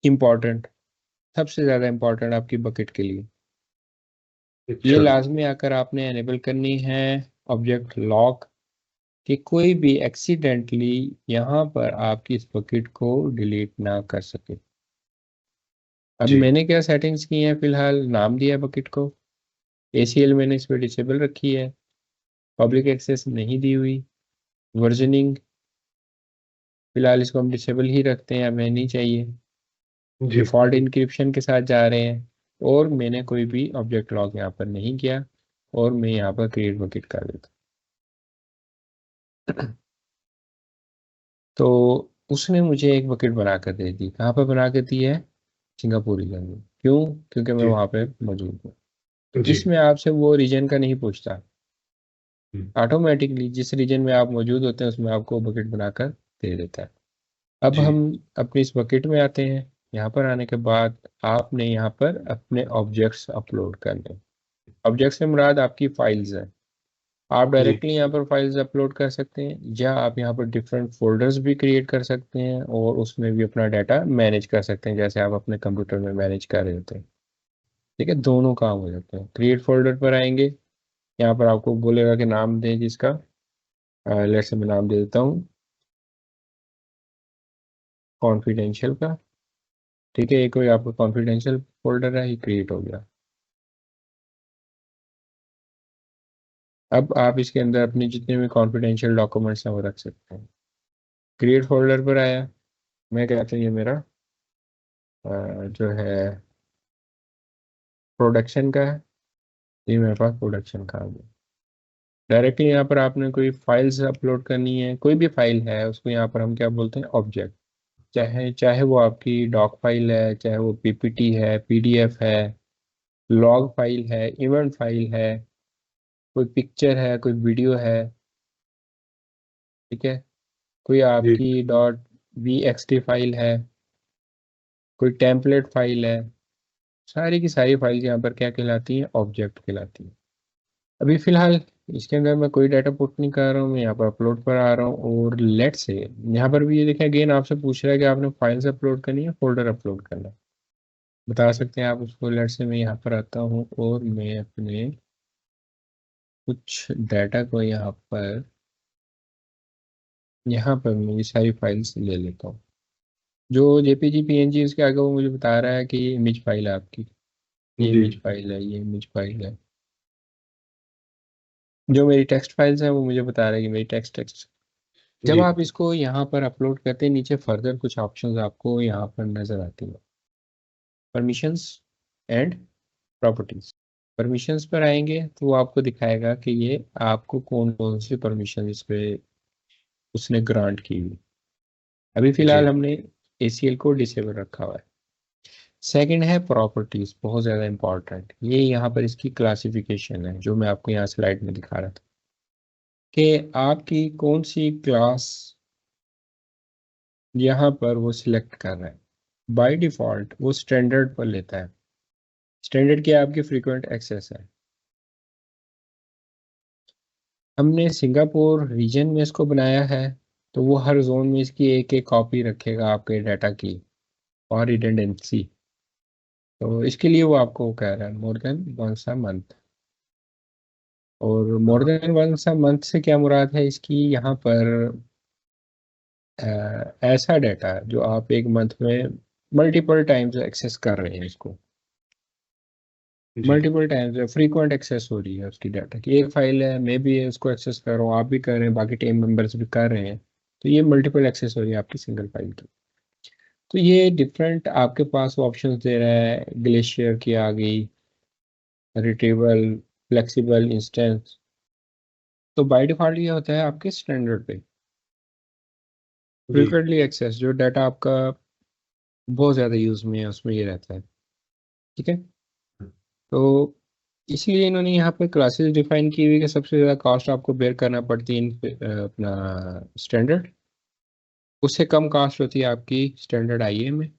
इम्पॉर्टेंट, सबसे ज़्यादा इम्पॉर्टेंट आपकी बकेट के लिए। ये अच्छा लाजमी आकर आपने एनेबल करनी है ऑब्जेक्ट लॉक, कि कोई भी एक्सीडेंटली यहाँ पर आपकी इस बकेट को डिलीट ना कर सके। अब जी मैंने क्या सेटिंग्स की हैं, फिलहाल नाम दिया बकेट को, ACL मैंने इस पर डिसेबल रखी है, पब्लिक एक्सेस नहीं दी हुई, वर्जनिंग फिलहाल इसको हम डिसेबल ही रखते हैं, हमें नहीं चाहिए, जी डिफ़ॉल्ट इंक्रिप्शन के साथ जा रहे हैं, और मैंने कोई भी ऑब्जेक्ट लॉक यहाँ पर नहीं किया, और मैं यहाँ पर क्रिएट बकेट कर देता हूँ। तो उसने मुझे एक बकेट बना कर दे दी, कहाँ पर बना कर दी है, सिंगापुर रीजन में। क्यों? क्योंकि मैं जी वहाँ पे मौजूद हूँ। जी। इसमें आपसे वो रीजन का नहीं पूछता, हम्म, ऑटोमेटिकली जिस रीजन में आप मौजूद होते हैं उसमें आपको बकेट बनाकर दे देता है। अब जी हम अपनी इस बकेट में आते हैं। यहाँ पर आने के बाद आपने यहाँ पर अपने ऑब्जेक्ट्स अपलोड करने, ऑब्जेक्ट से मुराद आपकी फाइल्स है। आप जी डायरेक्टली यहाँ पर फाइल्स अपलोड कर सकते हैं, या आप यहाँ पर डिफरेंट फोल्डर्स भी क्रिएट कर सकते हैं और उसमें भी अपना डाटा मैनेज कर सकते हैं, जैसे आप अपने कंप्यूटर में मैनेज कर रहे होते हैं। ठीक है, दोनों काम हो जाते हैं। क्रिएट फोल्डर पर आएंगे, यहाँ पर आपको बोलेगा कि नाम दें जिसका, लेट्स से मैं नाम दे देता हूँ कॉन्फिडेंशियल का। ठीक है, ये कोई आपका कॉन्फिडेंशियल फोल्डर है, ये क्रिएट हो गया। अब आप इसके अंदर अपने जितने भी कॉन्फिडेंशियल डॉक्यूमेंट्स हैं वो रख सकते हैं। क्रिएट फोल्डर पर आया, मैं कहता हूँ ये मेरा जो है प्रोडक्शन का है, ये मेरे पास प्रोडक्शन का आ गया। डायरेक्टली यहाँ पर आपने कोई फाइल्स अपलोड करनी है, कोई भी फाइल है उसको यहाँ पर हम क्या बोलते हैं, ऑब्जेक्ट। चाहे चाहे वो आपकी डॉक फाइल है, चाहे वो PPT है, PDF है, लॉग फाइल है, इवेंट फाइल है, कोई पिक्चर है, कोई वीडियो है। ठीक है, कोई जी आपकी .vxt फाइल है, कोई टेम्पलेट फाइल है, सारी की सारी फाइल्स यहाँ पर क्या कहलाती हैं, ऑब्जेक्ट कहलाती हैं। अभी फिलहाल इसके अंदर मैं कोई डाटा पुट नहीं कर रहा हूँ, मैं यहाँ पर अपलोड पर आ रहा हूँ, और लेट से यहाँ पर भी ये देखें अगेन आपसे पूछ रहा है कि आपने फाइल्स अपलोड करनी है, फोल्डर अपलोड करना है, बता सकते हैं आप उसको। लेट से मैं यहाँ पर आता हूँ और मैं अपने कुछ डाटा को यहाँ पर मैं ये सारी फाइल्स ले लेता हूँ। जो JPG PNG उसके आगे वो मुझे बता रहा है कि ये इमेज फाइल है आपकी, ये जी इमेज फाइल है, ये इमेज फाइल है। जो मेरी टेक्स्ट फाइल्स हैं वो मुझे बता रहा है कि मेरी टेक्स्ट टेक्स्ट। जब जी आप इसको यहाँ पर अपलोड करते हैं, नीचे फर्दर कुछ ऑप्शंस आपको यहाँ पर नजर आती हैं, परमिशंस एंड प्रॉपर्टीज। परमिशंस पर आएंगे तो वो आपको दिखाएगा कि ये आपको कौन कौन सी परमिशन इस पे उसने ग्रांट की हुई। अभी फिलहाल जी हमने ACL को डिसेबल रखा हुआ है। सेकंड है प्रॉपर्टीज, बहुत ज़्यादा इंपॉर्टेंट, ये यहाँ पर इसकी क्लासिफिकेशन है जो मैं आपको यहाँ स्लाइड में दिखा रहा था, कि आपकी कौन सी क्लास यहाँ पर वो सिलेक्ट कर रहा है। बाय डिफॉल्ट वो स्टैंडर्ड पर लेता है। स्टैंडर्ड क्या है, आपकी फ्रीक्वेंट एक्सेस है। हमने सिंगापुर रीजन में इसको बनाया है, तो वो हर जोन में इसकी एक एक कॉपी रखेगा आपके डाटा की, और रिडंडेंसी। तो इसके लिए वो आपको कह रहा है more than once a month. और मोर हाँ देन वंस अ मंथ से क्या मुराद है इसकी, यहाँ पर ऐसा डाटा जो आप एक मंथ में मल्टीपल टाइम्स एक्सेस कर रहे हैं इसको, जी मल्टीपल टाइम्स फ्रीक्वेंट एक्सेस हो रही है उसकी डाटा की। एक फाइल है, मैं भी उसको एक्सेस कर रहा हूँ, आप भी कर रहे हैं, बाकी टीम मेंबर्स भी कर रहे हैं, तो ये मल्टीपल एक्सेस हो रही है आपकी सिंगल फाइल की। तो ये डिफरेंट आपके पास ऑप्शंस दे रहा है, ग्लेशियर की आ गई, रिट्रीवल, फ्लेक्सिबल इंस्टेंस। तो बाय डिफॉल्ट ये होता है आपके स्टैंडर्ड पे जी फ्रीक्वेंटली एक्सेस, जो डाटा आपका बहुत ज़्यादा यूज़ में है उसमें ये रहता है। ठीक है, तो इसलिए इन्होंने यहाँ पे क्लासेस डिफाइन की हुई कि सबसे ज़्यादा कॉस्ट आपको बेयर करना पड़ती है अपना स्टैंडर्ड, उससे कम कॉस्ट होती है आपकी स्टैंडर्ड IE में।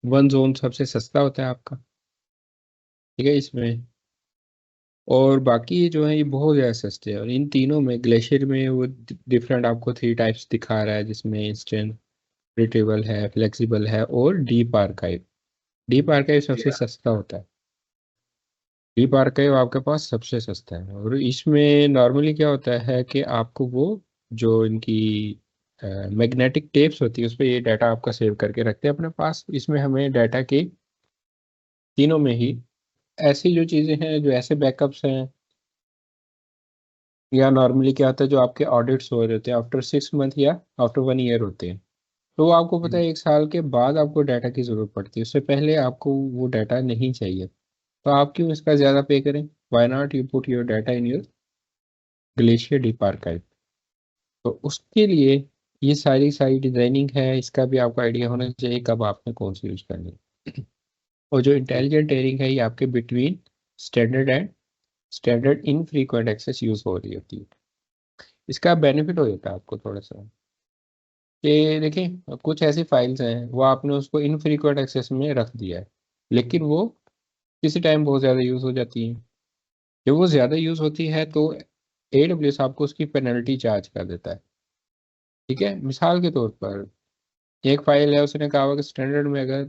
वन जोन सबसे सस्ता होता है आपका। ठीक है, इसमें और बाकी जो है ये बहुत ज़्यादा सस्ते हैं, और इन तीनों में ग्लेशियर में वो डिफरेंट आपको 3 टाइप्स दिखा रहा है, जिसमें इंस्टेंट, रिट्रीवल है, फ्लेक्सिबल है, और डीप आर्काइव। डीप आर्काइव जी सबसे सस्ता होता है। डीप आर्काइव आपके पास सबसे सस्ता है, और इसमें नॉर्मली क्या होता है कि आपको वो जो इनकी मैग्नेटिक टेप्स होती है उस पर ये डाटा आपका सेव करके रखते हैं अपने पास। इसमें हमें डाटा की तीनों में ही ऐसी जो चीज़ें हैं, जो ऐसे बैकअप्स हैं, या नॉर्मली क्या होता है, जो आपके ऑडिट्स हो रहे होते हैं आफ्टर 6 मंथ या आफ्टर 1 ईयर होते हैं, तो वो आपको पता है 1 साल के बाद आपको डाटा की ज़रूरत पड़ती है, उससे पहले आपको वो डाटा नहीं चाहिए। तो आप क्यों इसका ज़्यादा पे करें? Why not you put your data in your glacier deep archive. तो उसके लिए ये सारी सारी डिजाइनिंग है, इसका भी आपको आइडिया होना चाहिए कब आपने कौन सी यूज करनी है। और जो इंटेलिजेंट टेयरिंग है, ये आपके between standard and standard infrequent access use हो रही होती है। इसका बेनिफिट हो जाता है आपको थोड़ा सा, कि देखिए कुछ ऐसी फाइल्स हैं वो आपने उसको इनफ्रीक्वेंट एक्सेस में रख दिया है, लेकिन वो किसी टाइम बहुत ज़्यादा यूज़ हो जाती है। जब वो ज़्यादा यूज़ होती है तो AWS आपको उसकी पेनल्टी चार्ज कर देता है। ठीक है, मिसाल के तौर पर एक फाइल है, उसने कहा हुआ कि स्टैंडर्ड में अगर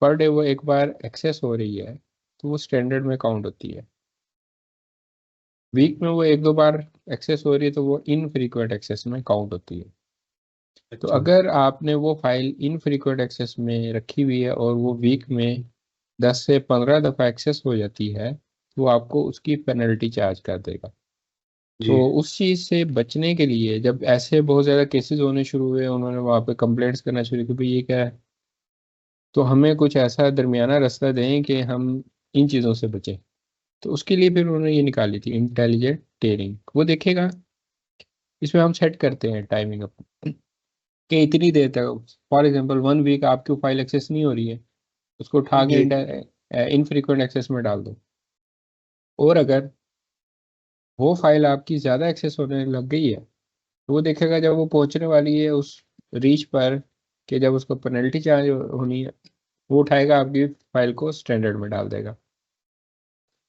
पर डे वो एक बार एक्सेस हो रही है तो वो स्टैंडर्ड में काउंट होती है। वीक में वो एक दो बार एक्सेस हो रही है तो वो इनफ्रीक्वेंट एक्सेस में काउंट होती है। तो अच्छा अगर आपने वो फाइल इनफ्रीक्वेंट एक्सेस में रखी हुई है और वो वीक में 10 से 15 दफ़ा एक्सेस हो जाती है, तो वो आपको उसकी पेनल्टी चार्ज कर देगा। जी। तो उस चीज़ से बचने के लिए जब ऐसे बहुत ज़्यादा केसेस होने शुरू हुए, उन्होंने वहाँ पे कंप्लेंट्स करना शुरू की, भाई ये क्या है, तो हमें कुछ ऐसा दरमियाना रास्ता दें कि हम इन चीज़ों से बचें। तो उसके लिए फिर उन्होंने ये निकाली थी इंटेलिजेंट टेयरिंग। वो देखेगा, इसमें हम सेट करते हैं टाइमिंग अपनी कि इतनी देर तक, फॉर एग्जांपल 1 वीक आपकी फाइल एक्सेस नहीं हो रही है, उसको उठा के जी। इनफ्रीक्वेंट एक्सेस में डाल दो। और अगर वो फाइल आपकी ज़्यादा एक्सेस होने लग गई है, तो वो देखेगा जब वो पहुंचने वाली है उस रीच पर, कि जब उसको पेनल्टी चार्ज होनी है, वो उठाएगा आपकी फाइल को स्टैंडर्ड में डाल देगा।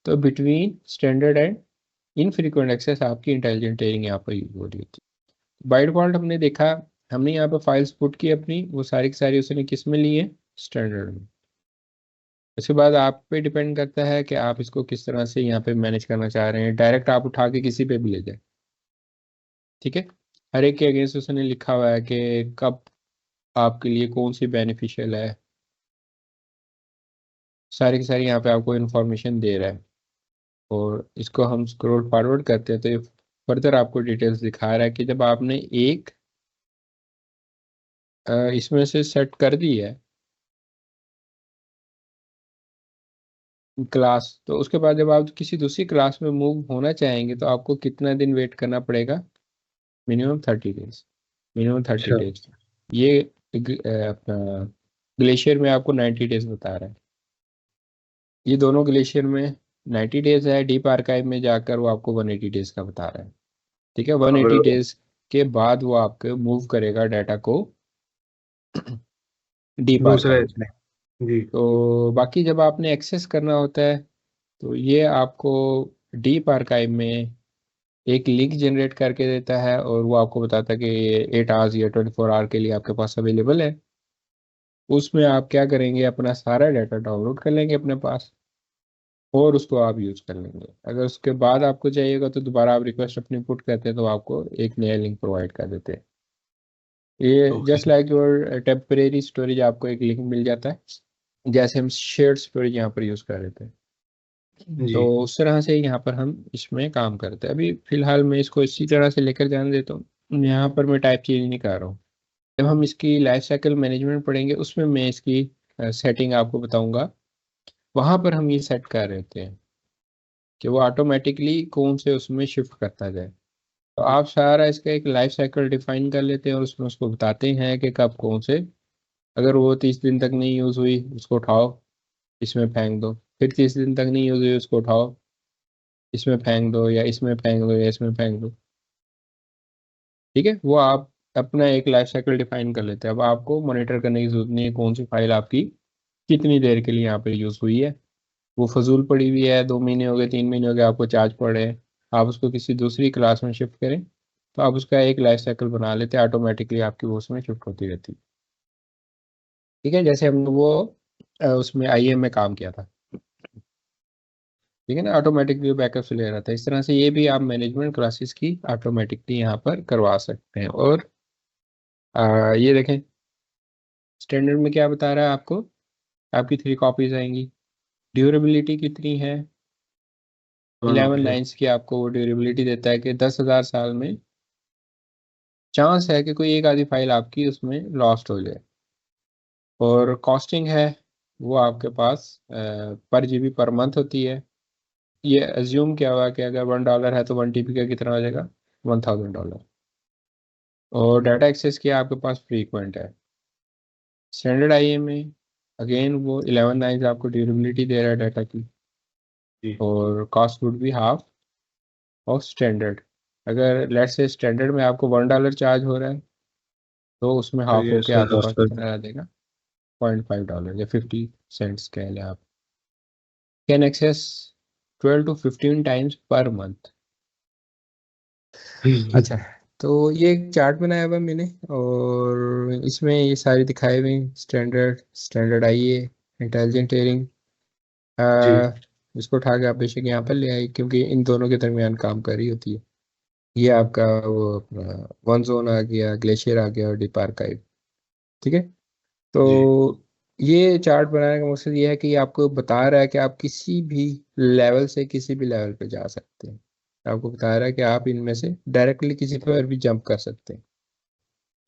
तो between standard and infrequent access आपकी इंटेलिजेंट टेयरिंग यहाँ पर यूज हो रही होती है। बाय डिफॉल्ट हमने देखा, हमने यहाँ पर फाइल्स पुट की अपनी, वो सारी की सारी उसने किस में ली है? स्टैंडर्ड में। उसके बाद आप पे डिपेंड करता है कि आप इसको किस तरह से यहाँ पे मैनेज करना चाह रहे हैं। डायरेक्ट आप उठा के किसी पे भी ले जाए, ठीक है। हर एक के अगेंस्ट उसने लिखा हुआ है कि कब आपके लिए कौन सी बेनिफिशियल है, सारी की सारी यहाँ पे आपको इन्फॉर्मेशन दे रहा है। और इसको हम स्क्रॉल फॉरवर्ड करते हैं तो ये फर्दर आपको डिटेल्स दिखा रहा है कि जब आपने एक इसमें से सेट कर दी है क्लास, तो उसके बाद जब आप किसी दूसरी क्लास में मूव होना चाहेंगे तो आपको कितना दिन वेट करना पड़ेगा? Minimum 30 days. मिनिमम थर्टी अच्छा। डेज ये अपना ग्लेशियर में आपको 90 डेज बता रहा है। ये दोनों ग्लेशियर में 90 डेज है, डीप आर्काइव में जाकर वो आपको 180 डेज का बता रहा है। ठीक है, वन और एटी डेज के बाद वो आपके मूव करेगा डाटा को डीप दूसरे आर्काइव में। इसमें। जी। तो बाकी जब आपने एक्सेस करना होता है, तो ये आपको डीप आर्काइव में एक लिंक जनरेट करके देता है, और वो आपको बताता है कि 8 आवर्स या 24 आवर के लिए आपके पास अवेलेबल है। उसमें आप क्या करेंगे, अपना सारा डाटा डाउनलोड कर लेंगे अपने पास, और उसको आप यूज कर लेंगे। अगर उसके बाद आपको चाहिएगा तो दोबारा आप रिक्वेस्ट अपनी पुट करते हैं तो आपको एक नया लिंक प्रोवाइड कर देते हैं। ये okay. Just like your temporary storage, आपको एक लिंक मिल जाता है, जैसे हम शेयर्ड स्टोरेज यहाँ पर यूज कर रहे थे। तो जी। उस तरह से यहाँ पर हम इसमें काम करते हैं। अभी फिलहाल मैं इसको इसी तरह से लेकर जाने देता हूँ, यहाँ पर मैं टाइप चेंज नहीं कर रहा हूँ। जब हम इसकी लाइफ साइकिल मैनेजमेंट पढ़ेंगे उसमें मैं इसकी सेटिंग आपको बताऊंगा। वहां पर हम ये सेट कर रहे होते हैं कि वो ऑटोमेटिकली कौन से उसमें शिफ्ट करता जाए। तो आप सारा इसका एक लाइफ साइकिल डिफाइन कर लेते हैं और उसमें उसको बताते हैं कि कब कौन से, अगर वो 30 दिन तक नहीं यूज हुई उसको उठाओ, इसमें फेंक दो। फिर 30 दिन तक नहीं यूज हुई उसको उठाओ, इसमें फेंक दो, या इसमें फेंक दो, या इसमें फेंक दो। ठीक है, वो आप अपना एक लाइफ साइकिल डिफाइन कर लेते हैं। अब आपको मॉनिटर करने की जरूरत नहीं है कौन सी फाइल आपकी कितनी देर के लिए यहाँ पे यूज हुई है। वो फजूल पड़ी हुई है, 2 महीने हो गए, 3 महीने हो गए, आपको चार्ज पड़ रहे हैं, आप उसको किसी दूसरी क्लास में शिफ्ट करें, तो आप उसका एक लाइफ साइकिल बना लेते हैं, ऑटोमेटिकली आपकी वो उसमें शिफ्ट होती रहती है। ठीक है, जैसे हमने वो उसमें IAM में काम किया था। ठीक है ना, ऑटोमेटिकली बैकअप से ले रहा था। इस तरह से ये भी आप मैनेजमेंट क्लासेस की ऑटोमेटिकली यहाँ पर करवा सकते हैं। और ये देखें, स्टैंडर्ड में क्या बता रहा है आपको, आपकी 3 कॉपीज आएंगी। ड्यूरेबिलिटी कितनी है? 11 1 लाइन्स की आपको वो ड्यूरेबिलिटी देता है कि 10,000 साल में चांस है कि कोई एक आधी फाइल आपकी उसमें लॉस्ट हो जाए। और कॉस्टिंग है वो आपके पास पर जीबी पर मंथ होती है। ये एज्यूम किया हुआ कि अगर $1 है तो 1 TB का कितना हो जाएगा, $1,000। और डाटा एक्सेस किया आपके पास फ्रीक्वेंट है। स्टैंडर्ड आई में अगेन वो 11 नाइन्स आपको ड्यूरेबिलिटी दे रहा है डाटा की। जी। और cost would be half of standard. अगर लेट्स से स्टैंडर्ड में आपको $1 चार्ज हो रहा है तो उसमें तो हाफ ये होके इसका आपके हाफ पास कर कितना रह देगा, $0.5 या 50 सेंट्स कह लें आप। Can access 12 to 15 times per month. दें। अच्छा, तो ये एक चार्ट बनाया हुआ है मैंने और इसमें ये सारे दिखाए हुए हैं, standard, standard I A, intelligent tiering. जी इसको उठा के आप बेशक यहाँ पर ले आए क्योंकि इन दोनों के दरमियान काम कर रही होती है। ये आपका वो अपना वन जोन आ गया, ग्लेशियर आ गया और डीप आर्काइव। ठीक है। जी तो ये चार्ट बनाने का मकसद ये है कि ये आपको बता रहा है कि आप किसी भी लेवल से किसी भी लेवल पे जा सकते हैं। आपको बता रहा है कि आप इनमें से डायरेक्टली किसी पर भी जंप कर सकते हैं।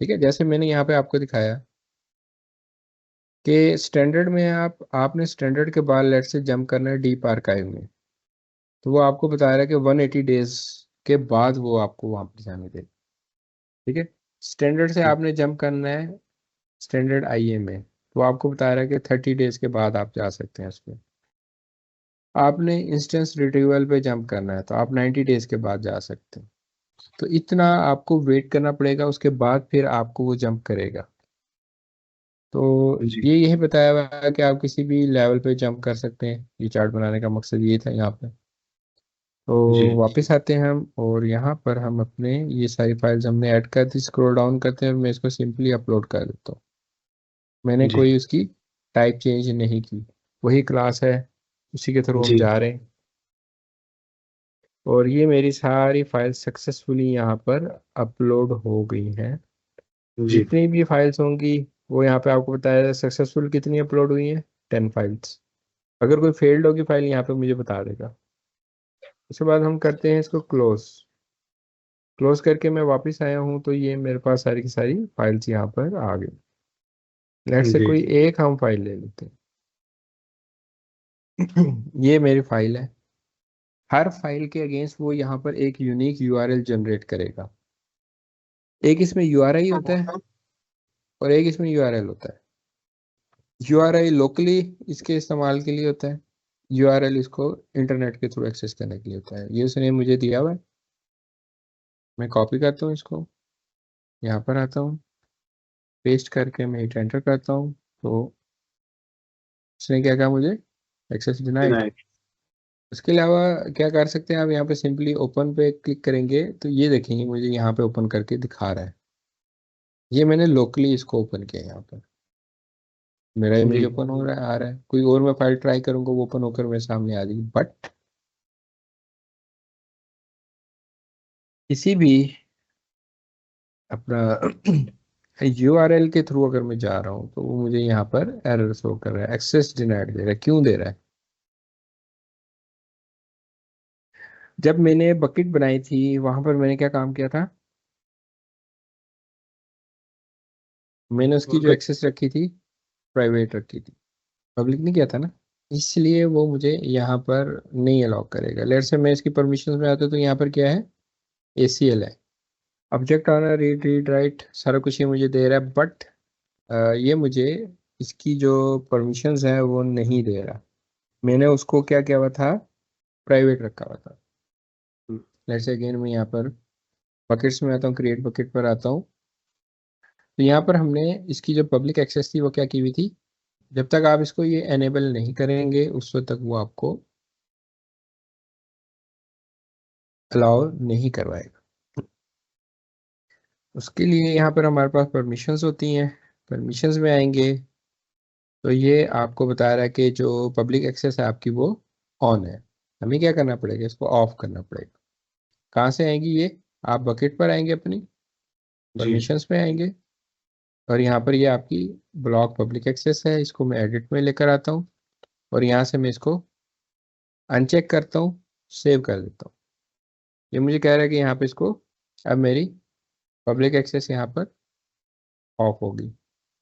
ठीक है, जैसे मैंने यहाँ पे आपको दिखाया कि स्टैंडर्ड में आपने स्टैंडर्ड के बाद लेट से जंप करना है डीप आर्काइव में। तो वो आपको बता रहा है कि 180 डेज के बाद वो आपको वहां पर जाने देगा। ठीक है। स्टैंडर्ड से जी आपने जंप करना है स्टैंडर्ड आईए में, तो आपको बता रहा है कि 30 डेज के बाद आप जा सकते हैं उसमें। आपने इंस्टेंस रिट्रीवल पे जंप करना है तो आप 90 डेज के बाद जा सकते हैं। तो इतना आपको वेट करना पड़ेगा, उसके बाद फिर आपको वो जंप करेगा। तो जी ये यही बताया हुआ है कि आप किसी भी लेवल पे जंप कर सकते हैं। ये चार्ट बनाने का मकसद ये था यहाँ पे। तो जी वापस आते हैं हम और यहाँ पर हम अपने ये सारी फाइल्स हमने ऐड कर दी, स्क्रॉल डाउन करते हैं और मैं इसको सिंपली अपलोड कर देता हूँ। मैंने जी कोई उसकी टाइप चेंज नहीं की, वही क्लास है, उसी के थ्रू हम जी जा रहे हैं। और ये मेरी सारी फाइल सक्सेसफुली यहाँ पर अपलोड हो गई हैं। जी जितनी भी फाइल्स होंगी वो यहाँ पे आपको बताया सक्सेसफुल कितनी अपलोड हुई हैं, 10 फाइल्स। अगर कोई फेल्ड होगी फाइल यहाँ पे मुझे बता देगा। उसके बाद हम करते हैं इसको क्लोज। क्लोज करके मैं वापस आया हूँ तो ये मेरे पास सारी की सारी फाइल्स यहाँ पर आ गई। लेट से जी कोई एक हम फाइल ले लेते हैं। ये मेरी फाइल है। हर फाइल के अगेंस्ट वो यहाँ पर एक यूनिक यूआरएल जनरेट करेगा। एक इसमें यूआरआई होता है और एक इसमें यूआरएल होता है। यूआरआई लोकली इसके इस्तेमाल के लिए होता है, यूआरएल इसको इंटरनेट के थ्रू एक्सेस करने के लिए होता है। ये उसने मुझे दिया हुआ है, मैं कॉपी करता हूँ इसको, यहाँ पर आता हूँ, पेस्ट करके मैं हिट एंटर करता हूँ तो उसने क्या कहा मुझे, एक्सेस डिनाइड। डिनाइड उसके अलावा क्या कर सकते हैं आप, यहाँ पे सिंपली ओपन पे क्लिक करेंगे तो ये देखेंगे मुझे यहाँ पे ओपन करके दिखा रहा है। ये मैंने लोकली इसको ओपन किया यहाँ पर, मेरा इमेज जी ओपन हो रहा है, आ रहा है। कोई और मैं फाइल ट्राई करूंगा वो ओपन होकर मेरे सामने आ जाएगी। बट किसी भी अपना यूआरएल के थ्रू अगर मैं जा रहा हूँ तो वो मुझे यहाँ पर एरर शो कर रहा है, एक्सेस डिनाइड दे रहा है। क्यों दे रहा है? जब मैंने बकेट बनाई थी वहां पर मैंने क्या काम किया था, मैंने उसकी वहाँ जो पे एक्सेस रखी थी प्राइवेट रखी थी, पब्लिक नहीं किया था ना। इसलिए वो मुझे यहाँ पर नहीं अलाउ करेगा। लेट से मैं इसकी परमिशन में आता तो यहाँ पर क्या है, एसीएल है, object owner, read read write, सारा कुछ ये मुझे दे रहा है। बट ये मुझे इसकी जो परमिशंस है वो नहीं दे रहा। मैंने उसको क्या किया हुआ था, प्राइवेट रखा हुआ था। लेट से अगेन मैं यहाँ पर बकेट्स में आता हूँ, क्रिएट बकेट पर आता हूँ। तो यहाँ पर हमने इसकी जो पब्लिक एक्सेस थी वो क्या की हुई थी, जब तक आप इसको ये एनेबल नहीं करेंगे उस वक्त तक वो आपको अलाउ नहीं करवाएगा। उसके लिए यहाँ पर हमारे पास परमिशंस होती हैं। परमिशंस में आएंगे तो ये आपको बता रहा है कि जो पब्लिक एक्सेस है आपकी वो ऑन है। हमें क्या करना पड़ेगा, इसको ऑफ करना पड़ेगा। कहाँ से आएंगी ये, आप बकेट पर आएंगे, अपनी जी परमिशंस में आएंगे और यहाँ पर ये आपकी ब्लॉक पब्लिक एक्सेस है, इसको मैं एडिट में लेकर आता हूँ और यहाँ से मैं इसको अनचेक करता हूँ, सेव कर देता हूँ। ये मुझे कह रहा है कि यहाँ पे इसको अब मेरी पब्लिक एक्सेस यहाँ पर ऑफ होगी।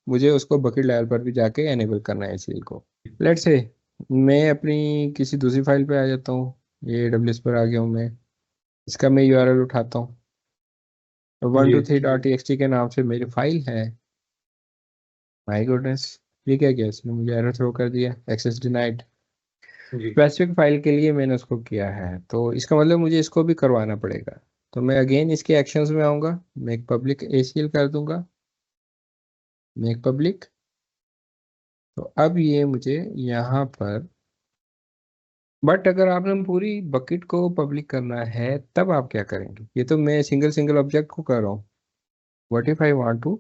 मुझे उसको बकेट लेवल पर भी जाके एनेबल करना है एचसीएल को। लेट्स से मैं अपनी किसी दूसरी फाइल पे आ जाता हूँ, ये AWS पर आ गया हूँ मैं। इसका मैं यूआरएल उठाता हूँ, 123.txt के नाम से मेरी फाइल है। माय गुडनेस, ये क्या किया इसने, मुझे एरर थ्रो कर दिया, एक्सेस डिनाइड। जी स्पेसिफिक फाइल के लिए मैंने उसको किया है, तो इसका मतलब मुझे इसको भी करवाना पड़ेगा। तो मैं अगेन इसके एक्शंस में आऊँगा, मेक पब्लिक ACL कर दूंगा, मेक पब्लिक। तो अब ये मुझे यहाँ पर, बट अगर आपने पूरी बकेट को पब्लिक करना है तब आप क्या करेंगे? ये तो मैं सिंगल सिंगल ऑब्जेक्ट को कर रहा हूँ। What if I want to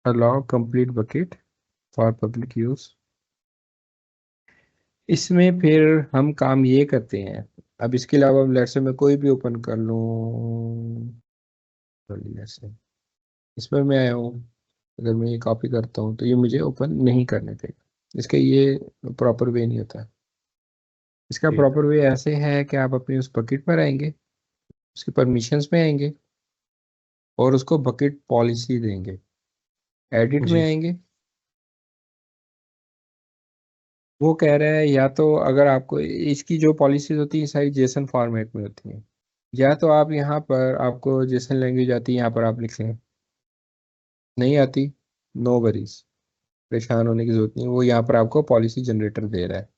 allow complete bucket for public use? इसमें फिर हम काम ये करते हैं, अब इसके अलावा लेट्स से मैं कोई भी ओपन कर लूँ, लेट्स से इस पर मैं आया हूँ, अगर मैं ये कॉपी करता हूँ तो ये मुझे ओपन नहीं करने देगा। इसका ये प्रॉपर वे नहीं होता। इसका जी प्रॉपर वे ऐसे है कि आप अपनी उस बकेट पर आएंगे, उसकी परमिशंस में आएंगे और उसको बकेट पॉलिसी देंगे, एडिट में जी आएंगे। वो कह रहा है या तो अगर आपको इसकी जो पॉलिसीज होती है सारी जेसन फॉर्मेट में होती हैं, या तो आप यहाँ पर, आपको जेसन लैंग्वेज आती है यहाँ पर आप लिख लें, नहीं आती, नो वरीज, परेशान होने की जरूरत नहीं, वो यहाँ पर आपको पॉलिसी जनरेटर दे रहा है,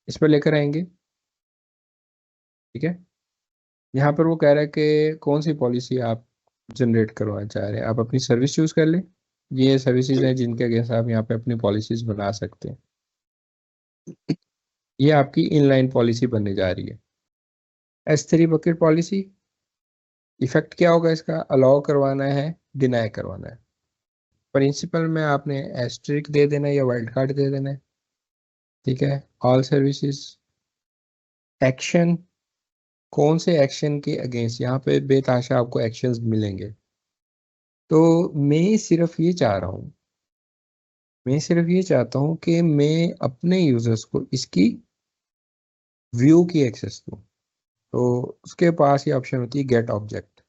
इस पर लेकर आएंगे। ठीक है, यहाँ पर वो कह रहा है कि कौन सी पॉलिसी आप जनरेट करवाना चाह रहे हैं, आप अपनी सर्विस चूज कर लें। ये सर्विसेज हैं जिनके अगेंस्ट आप यहाँ पे अपनी पॉलिसीज बना सकते हैं। ये आपकी इनलाइन पॉलिसी बनने जा रही है, S3 बकेट पॉलिसी। इफेक्ट क्या होगा इसका? अलाउ करवाना है, डिनाई करवाना है। प्रिंसिपल में आपने एस्ट्रिक दे देना है या वाइल्ड कार्ड दे देना है। ठीक है, ऑल सर्विसेज, एक्शन, कौन से एक्शन के अगेंस्ट, यहाँ पे बेतहाशा आपको एक्शंस मिलेंगे। तो मैं सिर्फ ये चाह रहा हूँ, मैं सिर्फ ये चाहता हूँ कि मैं अपने यूजर्स को इसकी व्यू की एक्सेस दूँ। तो उसके पास ये ऑप्शन होती है गेट ऑब्जेक्ट।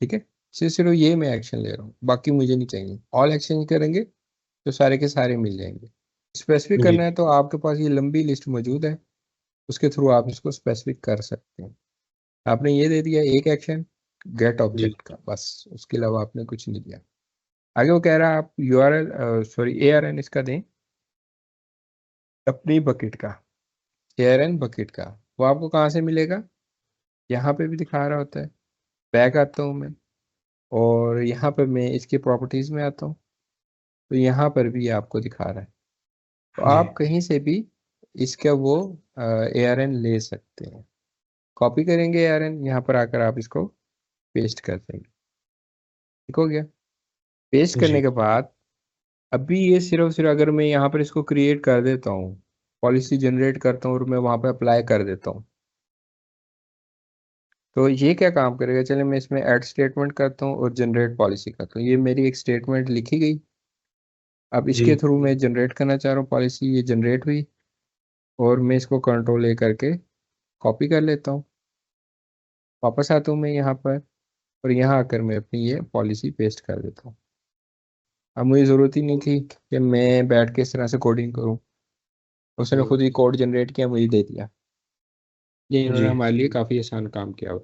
ठीक है, सिर्फ ये मैं एक्शन ले रहा हूँ, बाकी मुझे नहीं चाहिए। ऑल एक्शन करेंगे तो सारे के सारे मिल जाएंगे। स्पेसिफिक जी करना है तो आपके पास ये लंबी लिस्ट मौजूद है, उसके थ्रू आप इसको स्पेसिफिक कर सकते हैं। आपने ये दे दिया एक एक्शन गेट जी ऑब्जेक्ट का, बस, उसके अलावा आपने कुछ नहीं दिया। आगे वो कह रहा है आप URL, सॉरी ARN इसका दें, अपनी बकेट का, ARN बकेट का। वो आपको कहाँ से मिलेगा? यहाँ पे भी दिखा रहा होता है। बैक आता हूँ मैं और यहाँ पर मैं इसके प्रॉपर्टीज में आता हूँ, तो यहाँ पर भी ये आपको दिखा रहा है। तो जी आप कहीं से भी इसका वो ARN ले सकते हैं। कॉपी करेंगे ARN, यहाँ पर आकर आप इसको पेस्ट कर देंगे। ठीक हो गया। पेस्ट करने जी के बाद अभी ये सिर्फ सिर्फ अगर मैं यहाँ पर इसको क्रिएट कर देता हूँ, पॉलिसी जनरेट करता हूँ और मैं वहाँ पर अप्लाई कर देता हूँ, तो ये क्या काम करेगा? चलिए मैं इसमें ऐड स्टेटमेंट करता हूँ और जनरेट पॉलिसी करता हूँ। ये मेरी एक स्टेटमेंट लिखी गई, अब इसके जी थ्रू मैं जनरेट करना चाह रहा हूँ पॉलिसी, ये जनरेट हुई और मैं इसको कंट्रोल A करके कॉपी कर लेता हूँ। वापस आता हूँ मैं यहाँ पर और यहाँ आकर मैं अपनी ये पॉलिसी पेस्ट कर देता हूँ। अब मुझे ज़रूरत ही नहीं थी कि मैं बैठ के इस तरह से कोडिंग करूँ, उसने जी खुद ही कोड जनरेट किया, मुझे दे दिया। ये इन्होंने जी हमारे लिए काफ़ी आसान काम किया हुआ।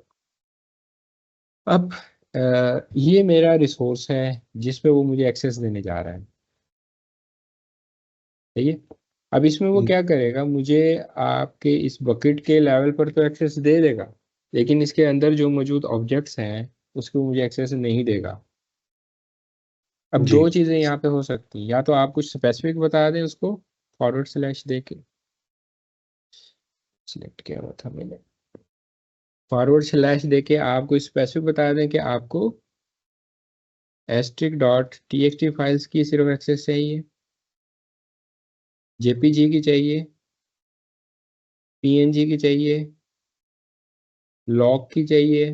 अब ये मेरा रिसोर्स है जिस पे वो मुझे एक्सेस देने जा रहा है। ठीक है, अब इसमें वो जी क्या करेगा, मुझे आपके इस बकेट के लेवल पर तो एक्सेस दे देगा, लेकिन इसके अंदर जो मौजूद ऑब्जेक्ट्स हैं उसको मुझे एक्सेस नहीं देगा। अब जी दो चीज़ें यहाँ पे हो सकती हैं, या तो आप कुछ स्पेसिफिक बता दें उसको, फॉरवर्ड स्लैश दे के, सिलेक्ट किया हुआ था मैंने, फॉरवर्ड स्लैश दे के आप कुछ स्पेसिफिक बता दें कि आपको एस्ट्रिक.txt फाइल्स की सिर्फ एक्सेस चाहिए, JPG की चाहिए, PNG की चाहिए, लॉग की चाहिए,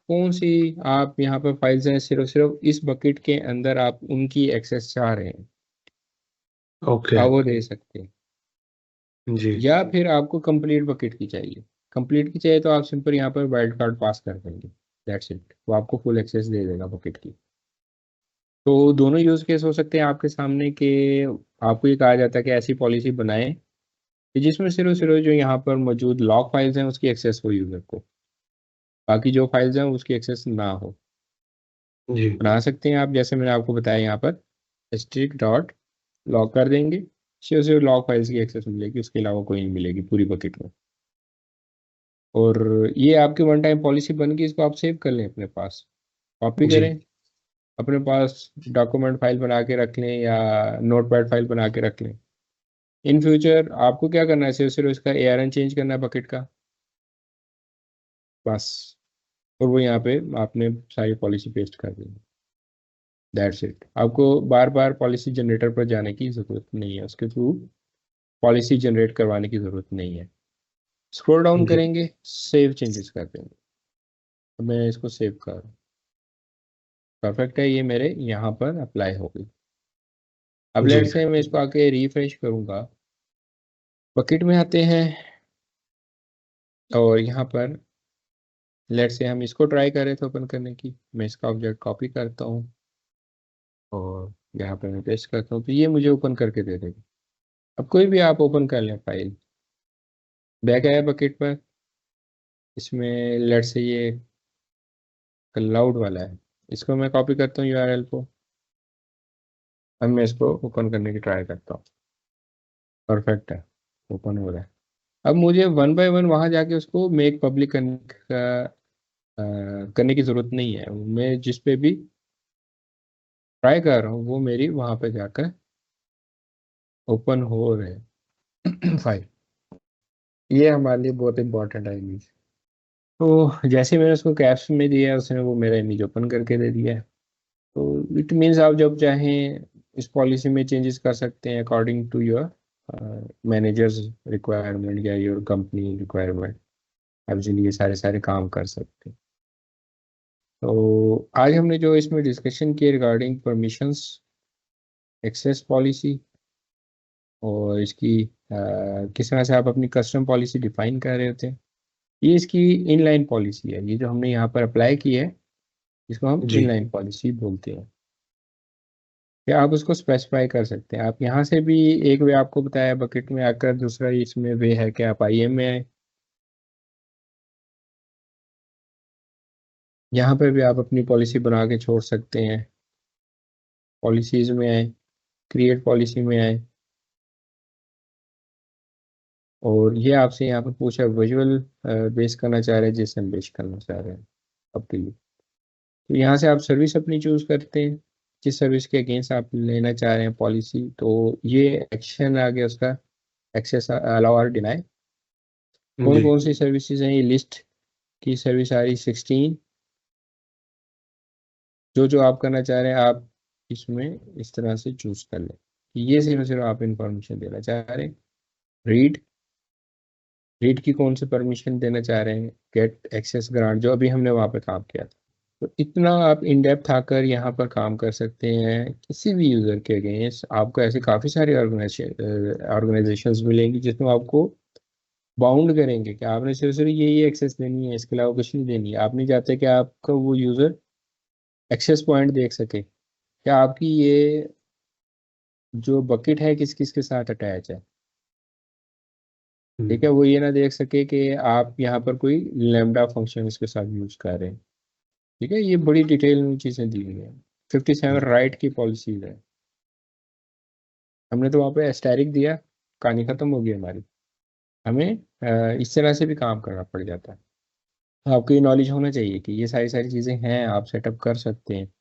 कौन सी आप यहाँ पर फाइल्स हैं सिर्फ सिर्फ इस बकेट के अंदर आप उनकी एक्सेस चाह रहे हैं। ओके। आप वो दे सकते हैं। जी। या फिर आपको कंप्लीट बकेट की चाहिए, कंप्लीट की चाहिए तो आप सिंपल यहाँ पर वाइल्ड कार्ड पास कर देंगे, दैट्स इट, वो आपको फुल एक्सेस दे देगा बकेट की। तो दोनों यूज केस हो सकते हैं आपके सामने कि आपको ये कहा जाता है कि ऐसी पॉलिसी बनाएं कि जिसमें सिर्फ जो यहाँ पर मौजूद लॉग फाइल्स हैं उसकी एक्सेस हो यूजर को, बाकी जो फाइल्स हैं उसकी एक्सेस ना हो। जी। बना सकते हैं आप, जैसे मैंने आपको बताया यहाँ पर स्ट्रिक डॉट लॉक कर देंगे, सिर्फ लॉग फाइल्स की एक्सेस मिलेगी, उसके अलावा कोई नहीं मिलेगी पूरी बकेट में। और ये आपकी वन टाइम पॉलिसी बन गई, इसको आप सेव कर लें अपने पास, कॉपी जी। करें अपने पास, डॉक्यूमेंट फाइल बना के रख लें या नोटपैड फाइल बना के रख लें। इन फ्यूचर आपको क्या करना है, सिर्फ इसका ARN चेंज करना है बकेट का, बस। और वो यहाँ पे आपने सारी पॉलिसी पेस्ट कर दी, दैट्स इट। आपको बार बार पॉलिसी जनरेटर पर जाने की ज़रूरत नहीं है, उसके थ्रू पॉलिसी जनरेट करवाने की ज़रूरत नहीं है। स्क्रॉल डाउन जी। करेंगे, सेव चेंजेस कर देंगे। तो मैं इसको सेव कर रहा हूँ, परफेक्ट है, ये मेरे यहाँ पर अप्लाई हो गई। अब जी। लेट से मैं इसको आके रिफ्रेश करूँगा, बकेट में आते हैं और यहाँ पर लेट से हम इसको ट्राई करें तो ओपन करने की, मैं इसका ऑब्जेक्ट कॉपी करता हूँ और यहाँ पे मैं पेस्ट करता हूँ, तो ये मुझे ओपन करके दे देगा। अब कोई भी आप ओपन कर लें फाइल, बैक आया बकेट पर, इसमें लेट से ये क्लाउड वाला है, इसको मैं कॉपी करता हूँ URL को। अब मैं इसको ओपन करने की ट्राई करता हूँ, परफेक्ट है, ओपन हो रहा है। अब मुझे वन बाय वन वहाँ जाके उसको मेक पब्लिक करने की ज़रूरत नहीं है, मैं जिस पे भी ट्राई कर रहा हूँ वो मेरी वहाँ पे जाकर ओपन हो रहे हैं फाइल। ये हमारे लिए बहुत इंपॉर्टेंट है इमेज। तो जैसे मैंने उसको कैप्स में दिया उसने वो मेरा इमेज ओपन करके दे दिया है। तो इट मीन्स आप जब चाहें इस पॉलिसी में चेंजेस कर सकते हैं according to your managers requirement या योर कंपनी रिक्वायरमेंट, आप इजीली ये सारे सारे काम कर सकते हैं। तो आज हमने जो इसमें डिस्कशन की रिगार्डिंग परमिशंस, एक्सेस पॉलिसी, और इसकी किस तरह से आप अपनी कस्टम पॉलिसी डिफाइन कर रहे होते हैं, ये इसकी इनलाइन पॉलिसी है। ये जो हमने यहाँ पर अप्लाई की है इसको हम जी। इनलाइन पॉलिसी बोलते हैं। या आप उसको स्पेसिफाई कर सकते हैं, आप यहाँ से भी एक वे आपको बताया बकेट में आकर, दूसरा इसमें वे है कि आप IAM में आए, यहाँ पर भी आप अपनी पॉलिसी बना के छोड़ सकते हैं। पॉलिसीज में आए, क्रिएट पॉलिसी में आए, और ये आपसे यहाँ पर पूछा विजुअल बेस करना चाह रहे हैं, जेसन बेस करना चाह रहे हैं आपके लिए। तो यहाँ से आप सर्विस अपनी चूज करते हैं, जिस सर्विस के अगेंस्ट आप लेना चाह रहे हैं पॉलिसी, तो ये एक्शन आ गया उसका, एक्सेस अलाउ और डिनाई। कौन जी। कौन सी सर्विसेज हैं, ये लिस्ट की सर्विस आ रही 16, जो जो आप करना चाह रहे हैं आप इसमें इस तरह से चूज कर लें कि ये सिर्फ आप इंफॉर्मेशन देना चाह रहे हैं। रीड, रीड की कौन सी परमिशन देना चाह रहे हैं, गेट एक्सेस ग्रांट जो अभी हमने वहाँ पे काम किया था। तो इतना आप इन डेप्थ आकर यहाँ पर काम कर सकते हैं किसी भी यूज़र के अगेंस्ट। आपको ऐसे काफ़ी सारे ऑर्गेनाइजेशंस मिलेंगी जिसमें आपको बाउंड करेंगे कि आपने सिर्फ ये एक्सेस देनी है, इसके अलावा कुछ नहीं देनी है। आप नहीं चाहते कि आपका वो यूज़र एक्सेस पॉइंट देख सके, क्या आपकी ये जो बकेट है किस किस के साथ अटैच है, ठीक हम्म। है, वो ये ना देख सके कि आप यहाँ पर कोई लैम्डा फंक्शन इसके साथ यूज कर रहे हैं। ठीक है, ये बड़ी डिटेल में चीज़ें दी हुई हैं। 57 राइट की पॉलिसीज है, हमने तो वहाँ पे एस्टेरिक दिया, कहानी खत्म हो गई हमारी। हमें इस तरह से भी काम करना पड़ जाता है। तो आपको ये नॉलेज होना चाहिए कि ये सारी सारी चीज़ें हैं, आप सेटअप कर सकते हैं।